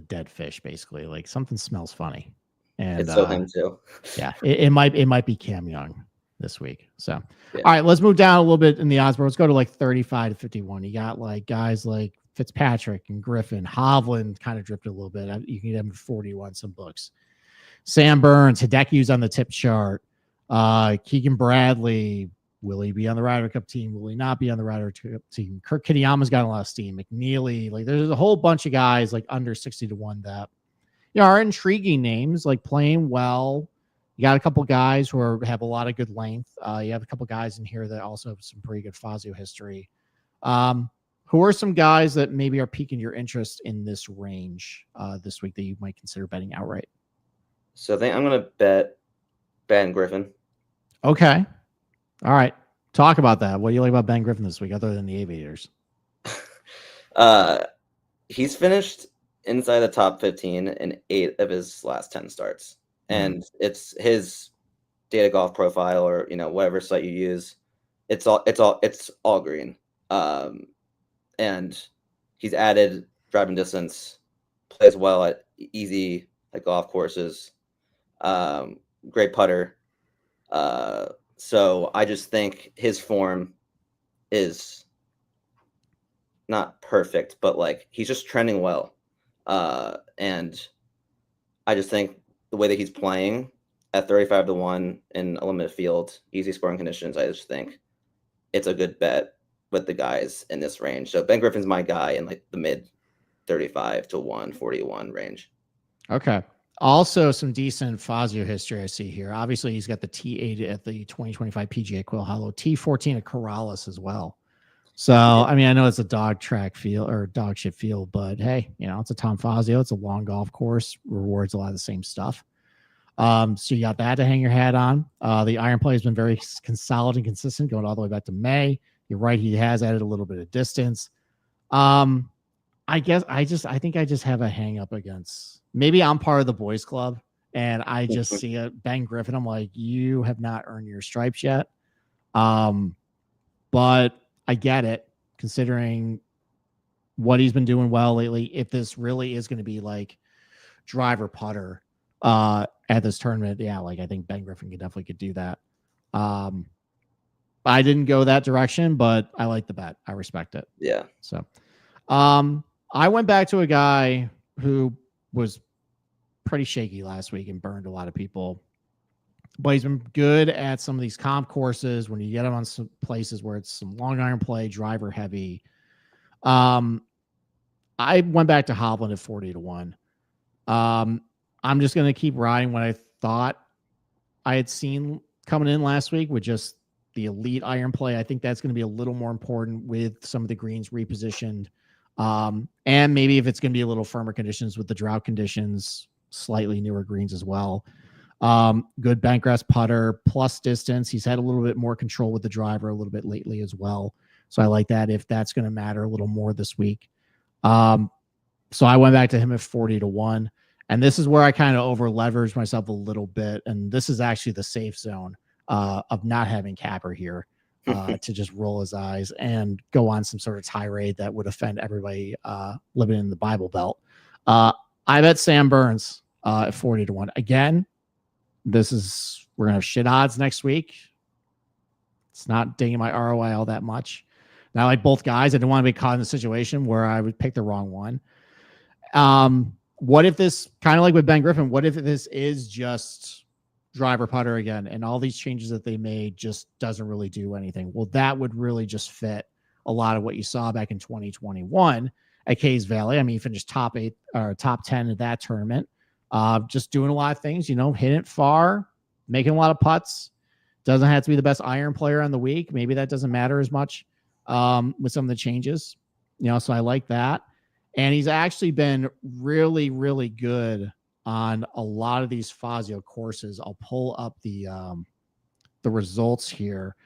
dead fish, basically. Like something smells funny. And it's so him too. Yeah, it might be Cam Young this week. So yeah. All right, let's move down a little bit in the odds. Let's go to like 35 to 51. You got like guys like Fitzpatrick and Griffin. Hovland kind of drifted a little bit. You can get him at 41 some books. Sam Burns, Hideki's on the tip chart. Keegan Bradley, will he be on the Ryder Cup team? Will he not be on the Ryder Cup team? Kirk Kitayama's got a lot of steam. McNeely, like there's a whole bunch of guys like under 60 to 1 that are intriguing names, like playing well. You got a couple guys who have a lot of good length. You have a couple guys in here that also have some pretty good Fazio history. Who are some guys that maybe are piquing your interest in this range this week that you might consider betting outright? So I think I'm going to bet Ben Griffin. Okay. All right. Talk about that. What do you like about Ben Griffin this week other than the Aviators? He's finished inside the top 15 in 8 of his last 10 starts. And it's his data golf profile or, whatever site you use. It's all green. And he's added driving distance, plays well at easy golf courses, great putter. So I just think his form is not perfect, but he's just trending well. And I just think the way that he's playing at 35 to 1 in a limited field, easy scoring conditions, I just think it's a good bet with the guys in this range. So Ben Griffin's my guy in the mid 35 to 1, 41 range. Okay. Also some decent Fazio history I see here. Obviously he's got the T8 at the 2025 PGA Quill Hollow, T14 at Corrales as well. So, I mean, I know it's a dog shit field, but hey, it's a Tom Fazio. It's a long golf course, rewards a lot of the same stuff. So you got that to hang your hat on. The iron play has been very solid and consistent going all the way back to May. You're right. He has added a little bit of distance. I think I just have a hang up against, maybe I'm part of the boys club and I just see a Ben Griffin. I'm like, you have not earned your stripes yet. But I get it considering what he's been doing well lately. If this really is going to be like driver putter at this tournament, yeah, I think Ben Griffin could do that. I didn't go that direction, but I like the bet. I respect it. Yeah. So, I went back to a guy who was pretty shaky last week and burned a lot of people, but he's been good at some of these comp courses when you get him on some places where it's some long iron play, driver heavy. I went back to Hovland at 40 to 1. I'm just going to keep riding what I thought I had seen coming in last week with just the elite iron play. I think that's going to be a little more important with some of the greens repositioned. And maybe if it's going to be a little firmer conditions with the drought conditions, slightly newer greens as well. Good bentgrass putter plus distance. He's had a little bit more control with the driver a little bit lately as well. So I like that if that's going to matter a little more this week. So I went back to him at 40 to 1. And this is where I kind of over leveraged myself a little bit. And this is actually the safe zone of not having Capper here to just roll his eyes and go on some sort of tirade that would offend everybody living in the Bible Belt. I bet Sam Burns at 40 to 1. Again, we're going to have shit odds next week. It's not dinging my ROI all that much. Now, I like both guys. I didn't want to be caught in a situation where I would pick the wrong one. What if this, kind of like with Ben Griffin, what if this is just driver putter again and all these changes that they made just doesn't really do anything? Well, that would really just fit a lot of what you saw back in 2021 at Cays Valley. I mean, he finished top 8 or top 10 at that tournament. Just doing a lot of things, hitting it far, making a lot of putts, Doesn't have to be the best iron player on the week. Maybe that doesn't matter as much with some of the changes. So I like that. And he's actually been really, really good on a lot of these Fazio courses. I'll pull up the results here.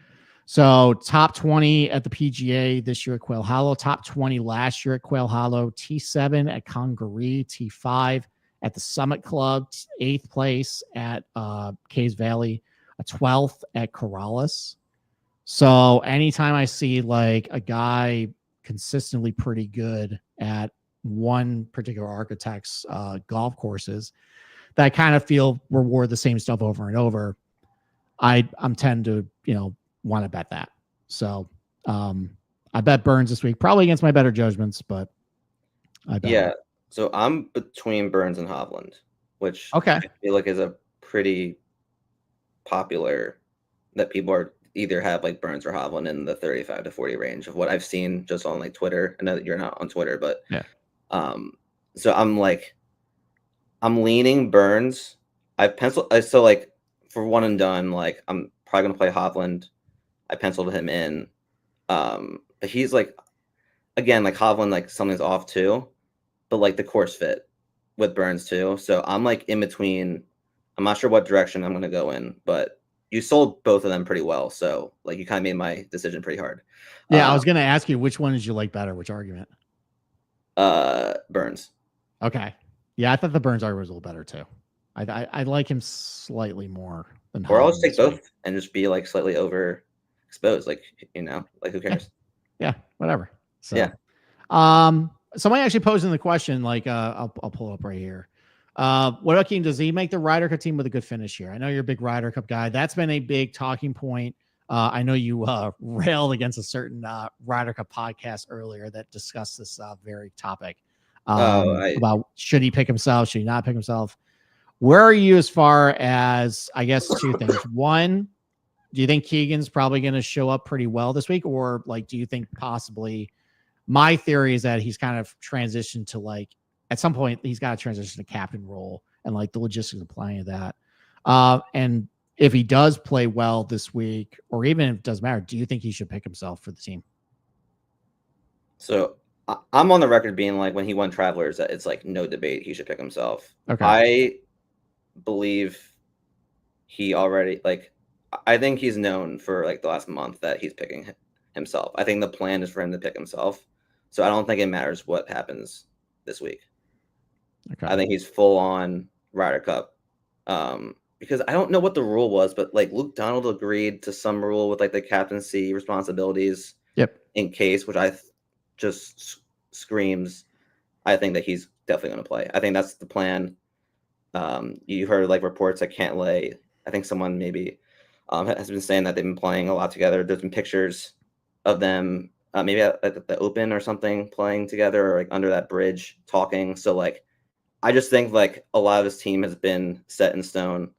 So top 20 at the PGA this year at Quail Hollow, top 20 last year at Quail Hollow, T7 at Congaree, T5 at the Summit Club, 8th place at Caves Valley, a 12th at Corrales. So anytime I see like a guy consistently pretty good at one particular architect's golf courses that I kind of feel reward the same stuff over and over, I'm tend to, want to bet that. So I bet Burns this week, probably against my better judgments, but I bet. Yeah. So I'm between Burns and Hovland, which I feel like is a pretty popular that people are either have like Burns or Hovland in the 35 to 40 range of what I've seen just on like Twitter. I know that you're not on Twitter, but so I'm leaning Burns. So like for one and done, like I'm probably gonna play Hovland. I penciled him in. But he's like, again, like Hovland, like something's off too, but like the course fit with Burns too. So I'm like in between. I'm not sure what direction I'm going to go in, but you sold both of them pretty well. So like you kind of made my decision pretty hard. Yeah. I was going to ask you, which one did you like better? Which argument? Burns. Okay. Yeah. I thought the Burns argument was a little better too. I like him slightly more than Or I'll just take both and just be like slightly overexposed. Like, like who cares? Yeah. Whatever. So, yeah. Somebody actually posing the question, like, I'll pull it up right here. What about Keaton? Does he make the Ryder Cup team with a good finish here? I know you're a big Ryder Cup guy. That's been a big talking point. I know you railed against a certain Ryder Cup podcast earlier that discussed this very topic about should he pick himself? Should he not pick himself? Where are you as far as, I guess, two things? One, do you think Keegan's probably going to show up pretty well this week? Or like, do you think possibly, my theory is that he's kind of transitioned to like, at some point he's got to transition to captain role and like the logistics of playing that. And if he does play well this week, or even if it doesn't matter, do you think he should pick himself for the team? So I'm on the record being like, when he won Travelers, that it's like no debate, he should pick himself. Okay. I believe he already, like, I think he's known for like the last month that he's picking himself. I think the plan is for him to pick himself. So I don't think it matters what happens this week. Okay. I think he's full on Ryder Cup. Because I don't know what the rule was, but like Luke Donald agreed to some rule with like the captaincy responsibilities. Yep. In case, which just screams, I think that he's definitely going to play. I think that's the plan. You heard like reports at Cantlay. I think someone maybe has been saying that they've been playing a lot together. There's been pictures of them maybe at the Open or something playing together, or like under that bridge talking. So like, I just think like a lot of this team has been set in stone.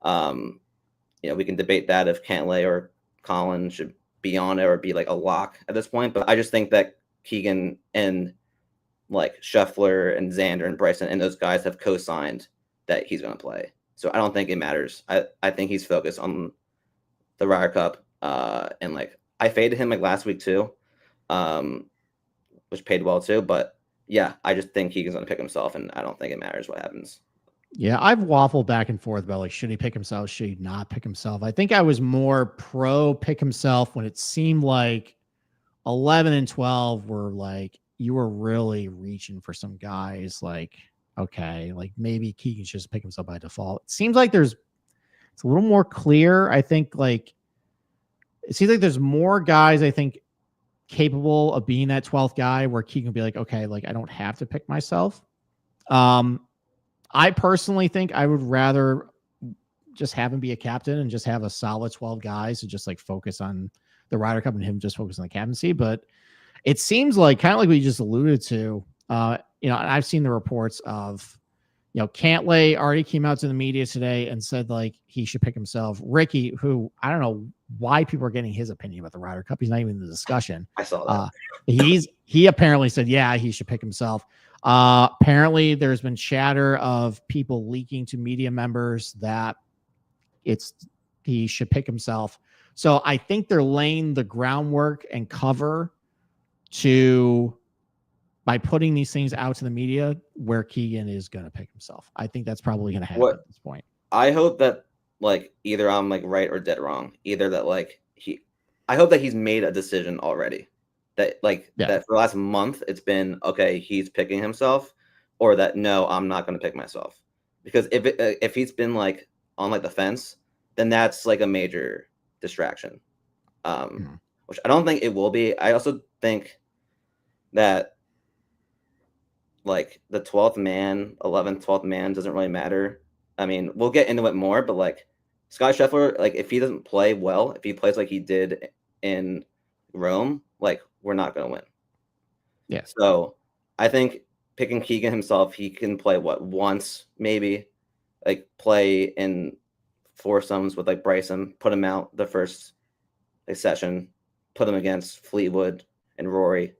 We can debate that if Cantlay or Colin should be on it or be like a lock at this point. But I just think that Keegan and like Scheffler and Xander and Bryson and those guys have co-signed that he's going to play. So I don't think it matters. I think he's focused on the Ryder Cup. And like I faded him like last week too, which paid well too. But yeah, I just think Keegan's going to pick himself, and I don't think it matters what happens. Yeah, I've waffled back and forth about like, should he pick himself? Should he not pick himself? I think I was more pro pick himself when it seemed like 11 and 12 were like, you were really reaching for some guys like, okay, like maybe Keegan should just pick himself by default. It seems like it's a little more clear. I think like, it seems like there's more guys, I think, capable of being that 12th guy where Keegan can be like, okay, like I don't have to pick myself. I personally think I would rather just have him be a captain and just have a solid 12 guys to just like focus on the Ryder Cup and him just focus on the captaincy. But it seems like kind of like we just alluded to, and I've seen the reports of, Cantlay already came out to the media today and said like he should pick himself. Ricky, who I don't know why people are getting his opinion about the Ryder Cup. He's not even in the discussion. I saw that. He apparently said, yeah, he should pick himself. Apparently there's been chatter of people leaking to media members that it's he should pick himself. So I think they're laying the groundwork and cover by putting these things out to the media where Keegan is going to pick himself. I think that's probably going to happen at this point. I hope that like either I'm like right or dead wrong. Either that like I hope that he's made a decision already. That that for the last month it's been okay, he's picking himself, or that no, I'm not going to pick myself. Because if he's been like on like the fence, then that's like a major distraction. Which I don't think it will be. I also think that like the 12th man, 11th, 12th man doesn't really matter. I mean, we'll get into it more, but like Scott Scheffler, like if he doesn't play well, if he plays like he did in Rome, like we're not going to win. Yeah. So I think picking Keegan himself, he can play once, maybe like play in foursomes with like Bryson, put him out the first session, put him against Fleetwood and Rory,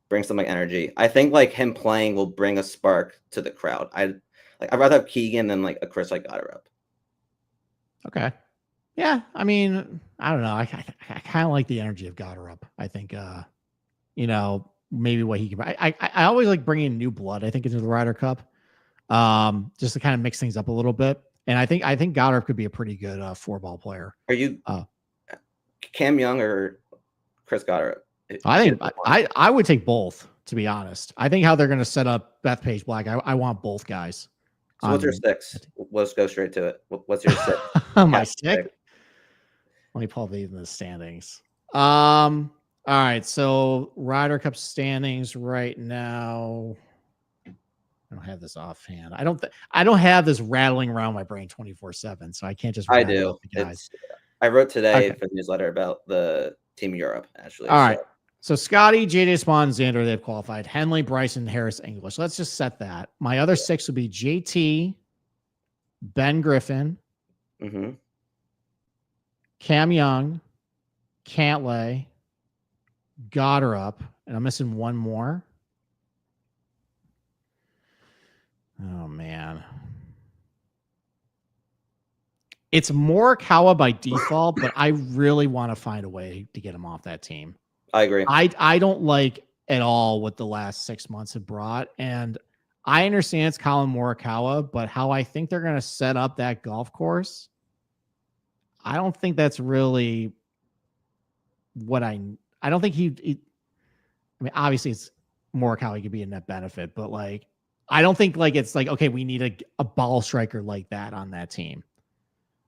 bring some like energy. I think like him playing will bring a spark to the crowd. I'd rather have Keegan than like a Chris like Gotterup. Okay. Yeah, I mean, I don't know. I kind of like the energy of Gotterup. I think, maybe what he can. I always like bringing new blood. I think into the Ryder Cup, just to kind of mix things up a little bit. And I think Gotterup could be a pretty good 4-ball player. Are you Cam Young or Chris Gotterup? I think I would take both, to be honest. I think how they're going to set up Bethpage Black. I want both guys. So what's your six? Let's go straight to it. What's your six? My stick. Let me pull these in the standings. All right. So Ryder Cup standings right now. I don't have this offhand. I don't have this rattling around my brain 24/7, so I can't just. I do. I wrote today for the newsletter about the Team Europe. Actually, all right. So Scotty, JJ Spawn, Xander, they've qualified. Henley, Bryson, Harris, English. Let's just set that. My other six would be JT, Ben Griffin, Cam Young, Cantlay, Gotterup, and I'm missing one more. Oh, man. It's Morikawa by default, but I really want to find a way to get him off that team. I agree. I don't like at all what the last 6 months have brought. And I understand it's Colin Morikawa, but how I think they're going to set up that golf course, I don't think that's really what I don't think I mean, obviously it's Morikawa could be a net benefit, but like, I don't think like it's like, okay, we need a ball striker like that on that team.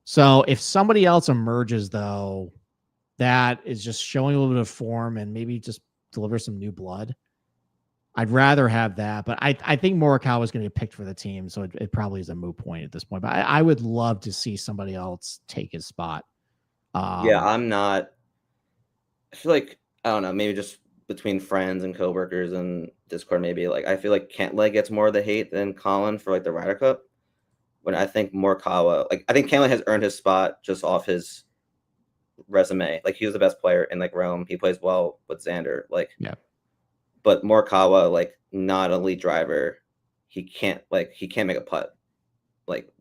So if somebody else emerges though, that is just showing a little bit of form and maybe just deliver some new blood, I'd rather have that. But I think Morikawa is going to get picked for the team, so it probably is a moot point at this point. But I would love to see somebody else take his spot. I'm not. I feel like I don't know. Maybe just between friends and coworkers and Discord, maybe like I feel like Cantlay gets more of the hate than Colin for like the Ryder Cup. When I think Morikawa, like I think Cantlay has earned his spot just off his resume. Like he was the best player in like Rome. He plays well with Xander. Like yeah. But Morikawa, like not a lead driver, he can't make a putt, like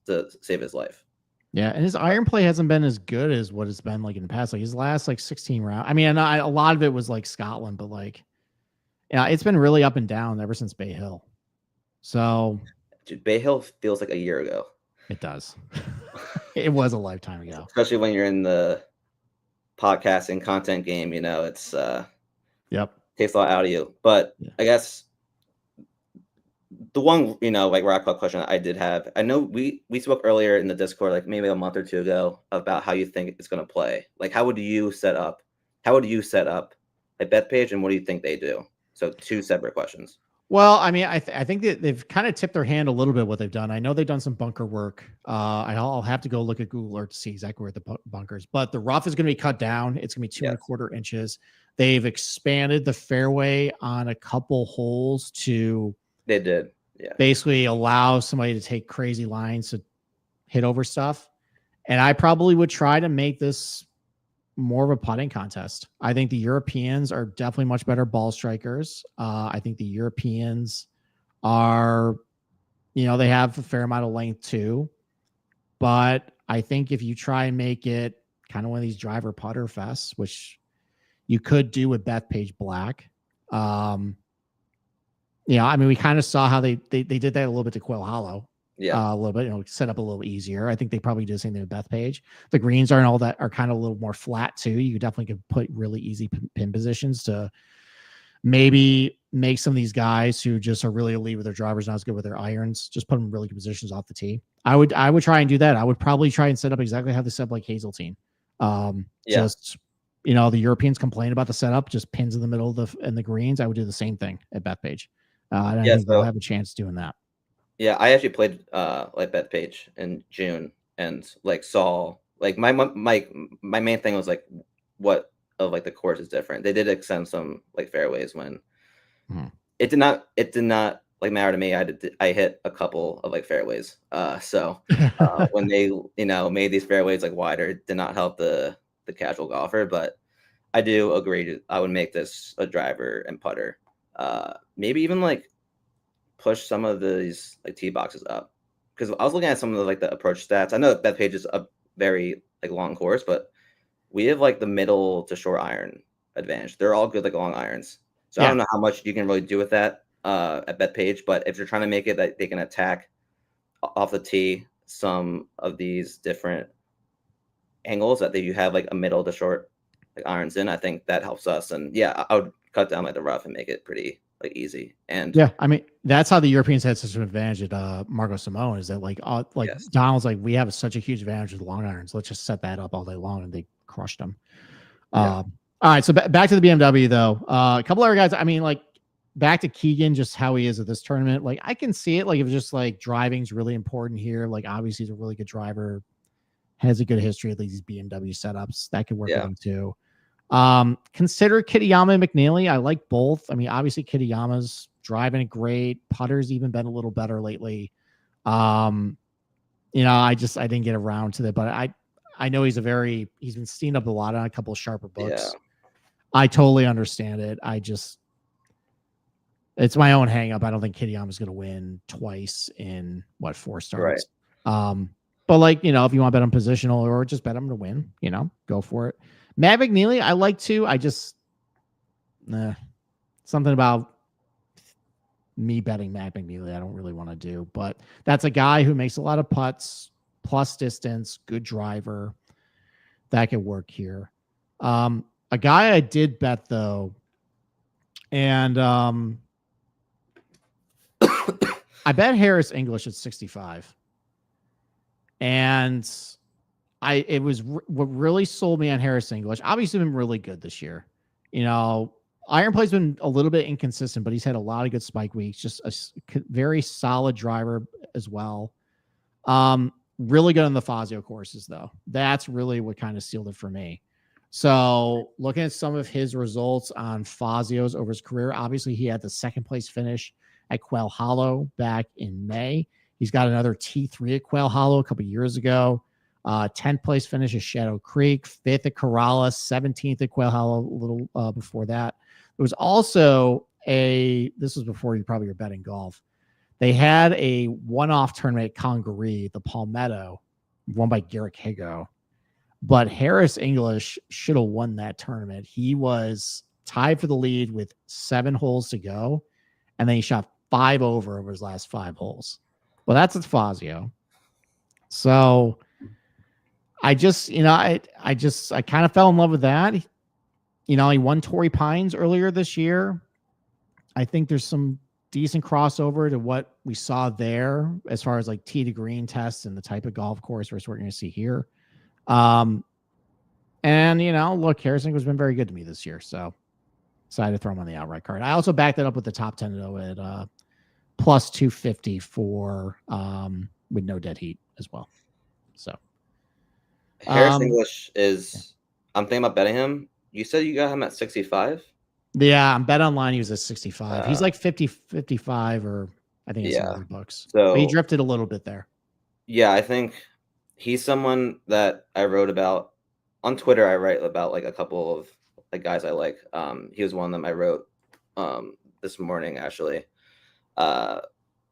to save his life. Yeah, and his iron play hasn't been as good as what it's been like in the past. Like his last like 16 rounds. I mean, a lot of it was like Scotland, but like, yeah, it's been really up and down ever since Bay Hill. So, dude, Bay Hill feels like a year ago. It does. It was a lifetime ago. Especially when you're in the podcasting content game, it's yep. Takes a lot out of you. But yeah. I guess the one, like wrap up question I did have, I know we spoke earlier in the Discord, like maybe a month or two ago, about how you think it's going to play. Like, how would you set up a Bethpage, and what do you think they do? So 2 separate questions. Well, I mean, I think that they've kind of tipped their hand a little bit what they've done. I know they've done some bunker work. I'll have to go look at Google Earth to see exactly where the bunkers, but the rough is going to be cut down. It's going to be 2.25 inches. They've expanded the fairway on a couple holes to. They did, yeah. Basically allow somebody to take crazy lines to hit over stuff. And I probably would try to make this more of a putting contest. I think the Europeans are definitely much better ball strikers. I think the Europeans are, they have a fair amount of length too, but I think if you try and make it kind of one of these driver putter fests, which you could do with Bethpage Black. I mean, we kind of saw how they did that a little bit to Quail Hollow. Yeah. A little bit, set up a little easier. I think they probably do the same thing with Bethpage. The greens aren't all that, are kind of a little more flat too. You definitely could put really easy pin positions to maybe make some of these guys who just are really elite with their drivers, not as good with their irons, just put them in really good positions off the tee. I would try and do that. I would probably try and set up exactly how they set up like Hazeltine. Just, the Europeans complain about the setup, just pins in the middle of the greens. I would do the same thing at Bethpage. And I think they'll have a chance doing that. Yeah, I actually played like Bethpage in June and like saw like my main thing was like what of like the course is different. They did extend some like fairways when it did not like matter to me. I hit a couple of like fairways. So when they made these fairways like wider, it did not help the casual golfer. But I do agree. I would make this a driver and putter. Maybe even like push some of these like tee boxes up, because I was looking at some of the like the approach stats. I know that Bethpage is a very like long course, but we have like the middle to short iron advantage. They're all good like long irons. So I don't know how much you can really do with that at Bethpage, but if you're trying to make it that they can attack off the tee some of these different angles that you have like a middle to short like irons in, I think that helps us. And I would cut down like the rough and make it pretty like easy. And I mean, that's how the Europeans had such an advantage at Marco Simone, is that like Donald's like, we have such a huge advantage with long irons. Let's just set that up all day long, and they crushed them. All right, so back to the BMW though. A couple other guys. I mean, like back to Keegan, just how he is at this tournament. Like I can see it. Like if just like driving's really important here. Like obviously he's a really good driver, has a good history of these BMW setups. That could work with him too. Consider Kitayama and McNeely. I like both. I mean, obviously Kitayama's driving great. Putter's even been a little better lately. I didn't get around to that, but I know he's been seen up a lot on a couple of sharper books. I totally understand it. It's my own hang up. I don't think Kitayama's going to win twice in 4 starts. Right. But like, if you want to bet on positional or just bet him to win, go for it. Matt McNeely, I like to. I just something about me betting Matt McNeely I don't really want to do. But that's a guy who makes a lot of putts, plus distance, good driver. That could work here. A guy I did bet though, and I bet Harris English at 65. And what really sold me on Harris English. Obviously been really good this year. Iron play's been a little bit inconsistent, but he's had a lot of good spike weeks. Just a very solid driver as well. Really good on the Fazio courses though. That's really what kind of sealed it for me. So looking at some of his results on Fazio's over his career, obviously he had the second place finish at Quail Hollow back in May. He's got another T3 at Quail Hollow a couple years ago. 10th place finish at Shadow Creek, 5th at Corrales, 17th at Quail Hollow a little before that. There was also this was before you probably were betting golf. They had a one-off tournament at Congaree, the Palmetto, won by Garrick Higo. But Harris English should have won that tournament. He was tied for the lead with 7 holes to go, and then he shot 5 over his last 5 holes. Well, that's at Fazio. So I just, I kind of fell in love with that. He won Torrey Pines earlier this year. I think there's some decent crossover to what we saw there as far as like tee to green tests and the type of golf course versus what we're going to see here. And look, Harrison has been very good to me this year, so decided to throw him on the outright card. I also backed that up with the top 10 though at plus 250 for with no dead heat as well. So Harris English is I'm thinking about betting him. You said you got him at 65? Yeah, I'm bet online he was at 65. He's like 55 or I think it's $100. So but he drifted a little bit there. Yeah, I think he's someone that I wrote about on Twitter. I write about like a couple of like guys I like. He was one of them I wrote this morning actually. But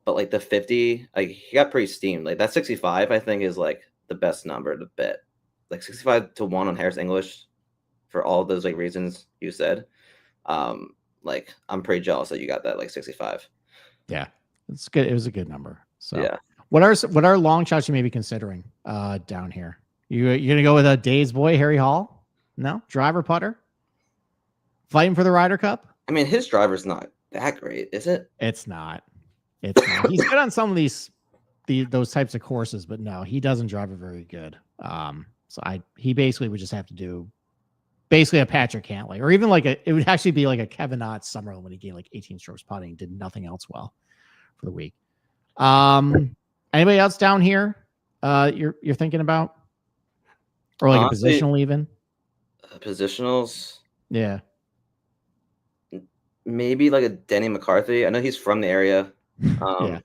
like the 50, like he got pretty steamed. Like that 65, I think is like the best number to bet. Like 65-1 on Harris English for all of those like reasons you said. Like I'm pretty jealous that you got that like 65. Yeah, it's good. It was a good number. So yeah. What are long shots you may be considering down here? You're gonna go with a Days boy, Harry Hall? No, driver putter, fighting for the Ryder Cup. I mean, his driver's not that great, is it? It's not. It's not. He's good on some of those types of courses, but no, he doesn't drive it very good. So he basically would just have to do basically a Patrick Cantlay, or even it would actually be like a Kevin Ott Summerlin when he gained like 18 strokes putting, did nothing else well for the week. Anybody else down here you're thinking about? Or like honestly, a positional even? Positionals? Yeah. Maybe like a Denny McCarthy. I know he's from the area. Yeah.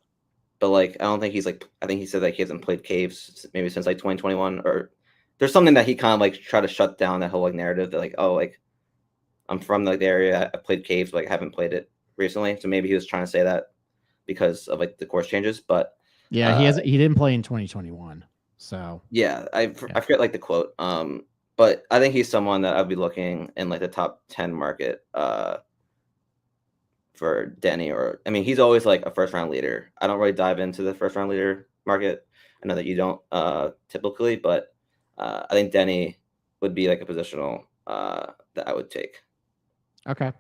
But like I don't think he's like, I think he said that he hasn't played caves maybe since like 2021, or there's something that he kind of like try to shut down that whole like narrative that like, oh, like I'm from like the area, I played caves, but like I haven't played it recently. So maybe he was trying to say that because of like the course changes. But yeah, he didn't play in 2021. So yeah, I forget like the quote. But I think he's someone that I'd be looking in like the top 10 market for Denny, or I mean, he's always like a first round leader. I don't really dive into the first round leader market. I know that you don't typically, but I think Denny would be like a positional that I would take. Okay.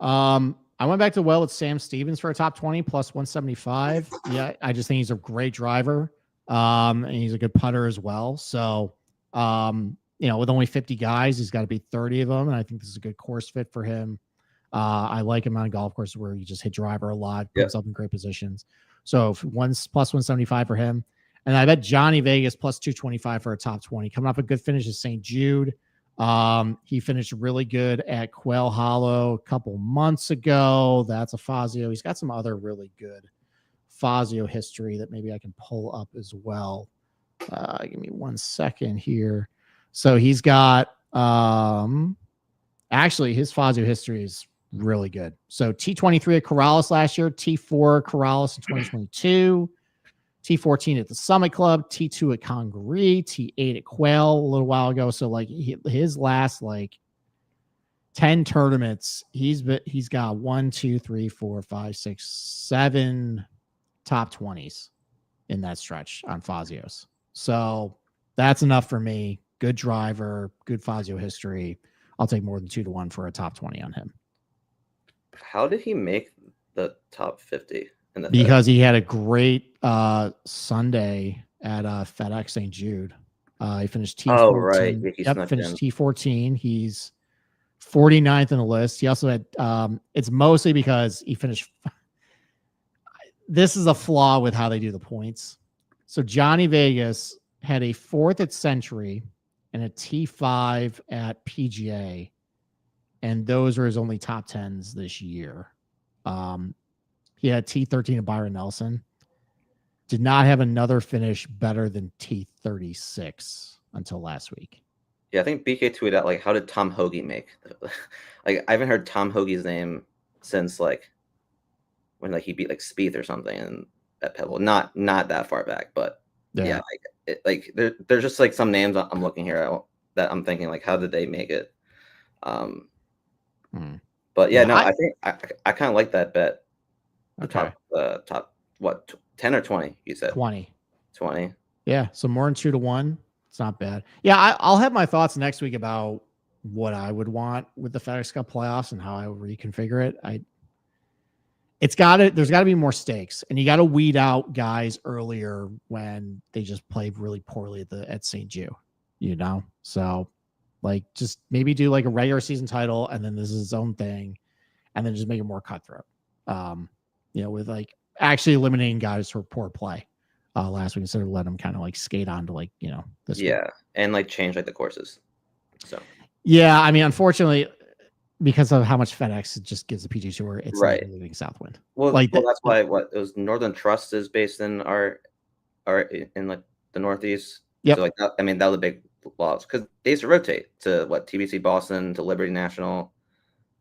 I went back to with Sam Stevens for a top 20 plus 175. Yeah, I just think he's a great driver. And he's a good putter as well. So, with only 50 guys, he's got to beat 30 of them. And I think this is a good course fit for him. I like him on golf courses where you just hit driver a lot, put himself in great positions. So plus 175 for him. And I bet Johnny Vegas plus 225 for a top 20. Coming off a good finish at St. Jude. He finished really good at Quail Hollow a couple months ago. That's a Fazio. He's got some other really good Fazio history that maybe I can pull up as well. Give me 1 second here. So he's got actually his Fazio history is really good. So T23 at Corrales last year, T4 Corrales in 2022, T14 at the Summit Club, T2 at Congaree, T8 at Quail a little while ago. So like his last like 10 tournaments, he's got 1, 2, 3, 4, 5, 6, 7 top 20s in that stretch on Fazios. So that's enough for me. Good driver, good Fazio history. I'll take more than 2-1 for a top 20 on him. How did he make the top 50? Because he had a great Sunday at FedEx St. Jude. He finished T14. Oh, right. Yeah, finished T14. He's 49th in the list. He also had, it's mostly because he finished. This is a flaw with how they do the points. So Johnny Vegas had a 4th at Century and a T5 at PGA. And those are his only top 10s this year. He had T13 at Byron Nelson. Did not have another finish better than T36 until last week. Yeah, I think BK tweeted out, like, how did Tom Hoagie make? Like, I haven't heard Tom Hoagie's name since, like, when, like, he beat, like, Spieth or something at Pebble. Not that far back, but, yeah there's just, like, some names I'm looking here at that I'm thinking, like, how did they make it? But, yeah, no, I think I kind of like that bet. Okay. Top what, 10 or 20? You said 20. Yeah, so more than 2-1. It's not bad. Yeah, I'll have my thoughts next week about what I would want with the FedEx Cup playoffs and how I would reconfigure it. There's got to be more stakes, and you got to weed out guys earlier when they just play really poorly at St. Jude. So like just maybe do like a regular season title, and then this is its own thing, and then just make it more cutthroat. With like actually eliminating guys for poor play last week instead of letting them kind of like skate on to like, this week. And like change like the courses. So yeah, I mean, unfortunately, because of how much FedEx it just gives the PGA Tour, it's right. Like leading Southwind. Well, that's why it was Northern Trust is based in our in like the Northeast. Yeah. So like that, I mean, that was a big loss because they used to rotate to TBC Boston, to Liberty National,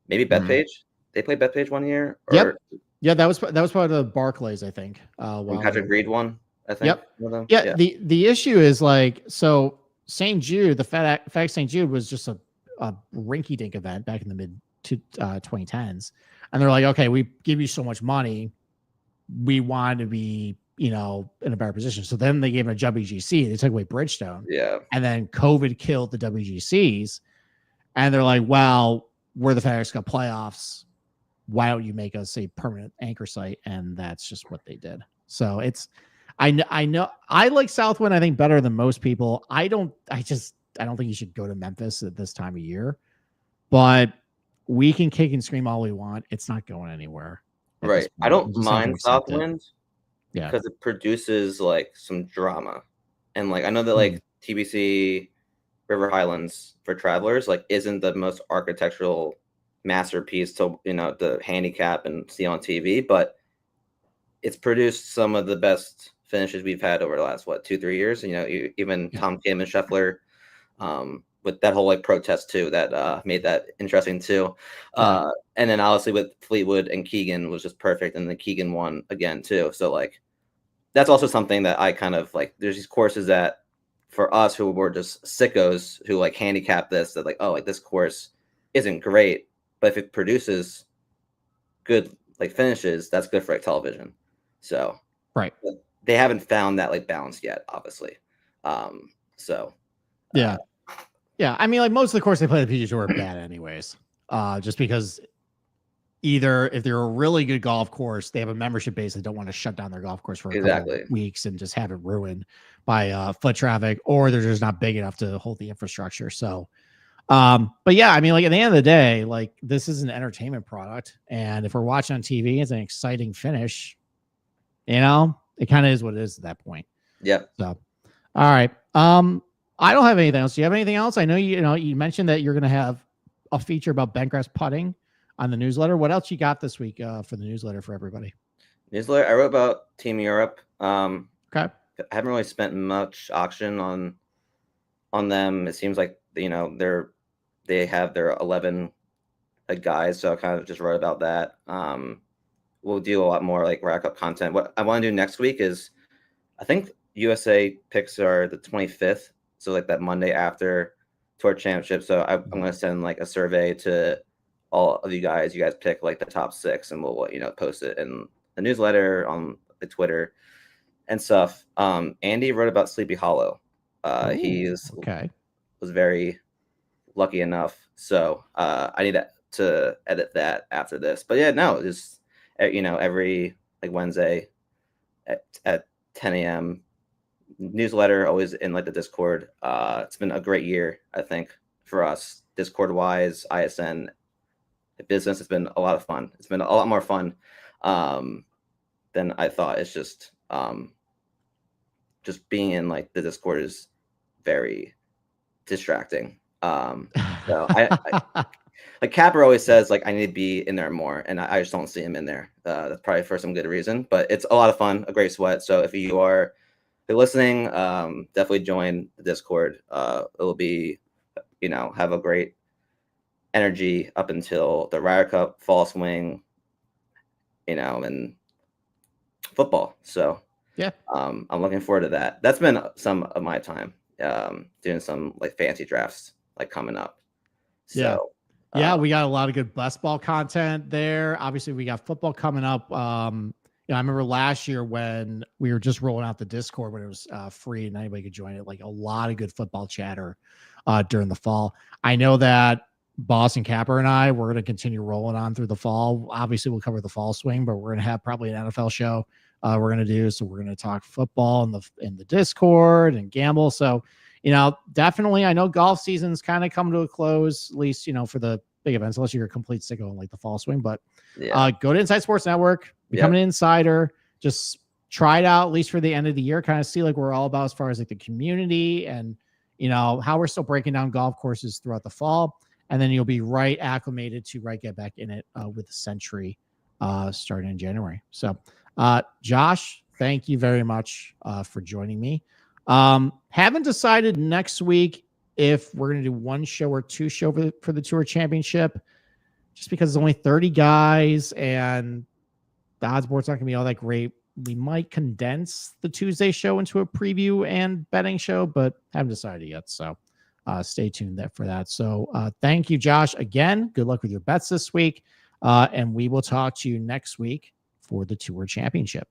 maybe Bethpage. They played Bethpage one year. Yep. Yeah, that was part of the Barclays, I think. When Patrick Reed won. I think. Yep. Yeah. The issue is like, so St. Jude, the FedEx St. Jude was just a rinky dink event back in the mid 2010s. And they're like, okay, we give you so much money. We want to be, in a better position. So then they gave him a WGC. They took away Bridgestone. Yeah. And then COVID killed the WGCs. And they're like, well, we're the FedEx Cup playoffs. Why don't you make us a permanent anchor site? And that's just what they did. So I know I like Southwind, I think, better than most people. I don't think you should go to Memphis at this time of year, but we can kick and scream all we want. It's not going anywhere. Right. I don't mind Southwind because it produces like some drama. And like I know that like TBC River Highlands for travelers like isn't the most architectural masterpiece to to handicap and see on TV, but it's produced some of the best finishes we've had over the last 2-3 years. Even Tom Kim and Scheffler with that whole like protest too that made that interesting too. And then obviously with Fleetwood and Keegan was just perfect, and then Keegan won again too. So like that's also something that I kind of like. There's these courses that for us who were just sickos who like handicap this, that like, oh, like this course isn't great, but if it produces good like finishes, that's good for like television. So right, they haven't found that like balance yet, obviously. Yeah. I mean, like most of the course they play the PGA Tour are bad anyways. Just because either if they're a really good golf course, they have a membership base that don't want to shut down their golf course for a couple of weeks and just have it ruined by foot traffic, or they're just not big enough to hold the infrastructure. So, but yeah, I mean, like at the end of the day, like this is an entertainment product, and if we're watching on TV, it's an exciting finish. It kind of is what it is at that point. Yeah. So, all right. I don't have anything else. Do you have anything else? I know you mentioned that you're going to have a feature about bentgrass putting on the newsletter. What else you got this week for the newsletter for everybody? Newsletter. I wrote about Team Europe. Okay. I haven't really spent much auction on them. It seems like they have their 11 guys, so I kind of just wrote about that. We'll do a lot more like rack up content. What I want to do next week is, I think USA picks are the 25th, so like that Monday after Tour Championship. So I'm going to send like a survey to all of you guys. You guys pick like the top 6, and we'll post it in the newsletter, on the Twitter and stuff. Andy wrote about Sleepy Hollow. He was very lucky enough. So I need to edit that after this. But yeah, no, just every like Wednesday at 10 a.m. newsletter, always in like the Discord. It's been a great year, I think, for us, Discord wise, ISN business. It's been a lot of fun. It's been a lot more fun than I thought. It's just being in like the Discord is very distracting. So I like Capper always says like I need to be in there more, and I just don't see him in there. That's probably for some good reason, but it's a lot of fun, a great sweat. So if you are listening, definitely join the Discord. It'll be, have a great energy up until the Ryder Cup, fall swing, and football. So yeah, I'm looking forward to that. That's been some of my time doing some like fancy drafts like coming up. So yeah, we got a lot of good best ball content there. Obviously, we got football coming up. I remember last year when we were just rolling out the Discord when it was free and anybody could join it. Like a lot of good football chatter during the fall. I know that Boss and Capper and I, we're going to continue rolling on through the fall. Obviously, we'll cover the fall swing, but we're going to have probably an NFL show we're going to do. So we're going to talk football in the Discord and gamble. So, definitely, I know golf season's kind of come to a close, at least, for the big events, unless you're a complete sicko on like the fall swing. But go to Inside Sports Network, become an insider, just try it out, at least for the end of the year, kind of see like we're all about as far as like the community and, how we're still breaking down golf courses throughout the fall. And then you'll be right acclimated to get back in it with the Century starting in January. So, Josh, thank you very much for joining me. Haven't decided next week if we're going to do one show or two show for the Tour Championship, just because it's only 30 guys and the odds board's not going to be all that great we might condense the Tuesday show into a preview and betting show, but haven't decided yet. So stay tuned there for that. So thank you, Josh. Again, good luck with your bets this week. And we will talk to you next week for the Tour Championship.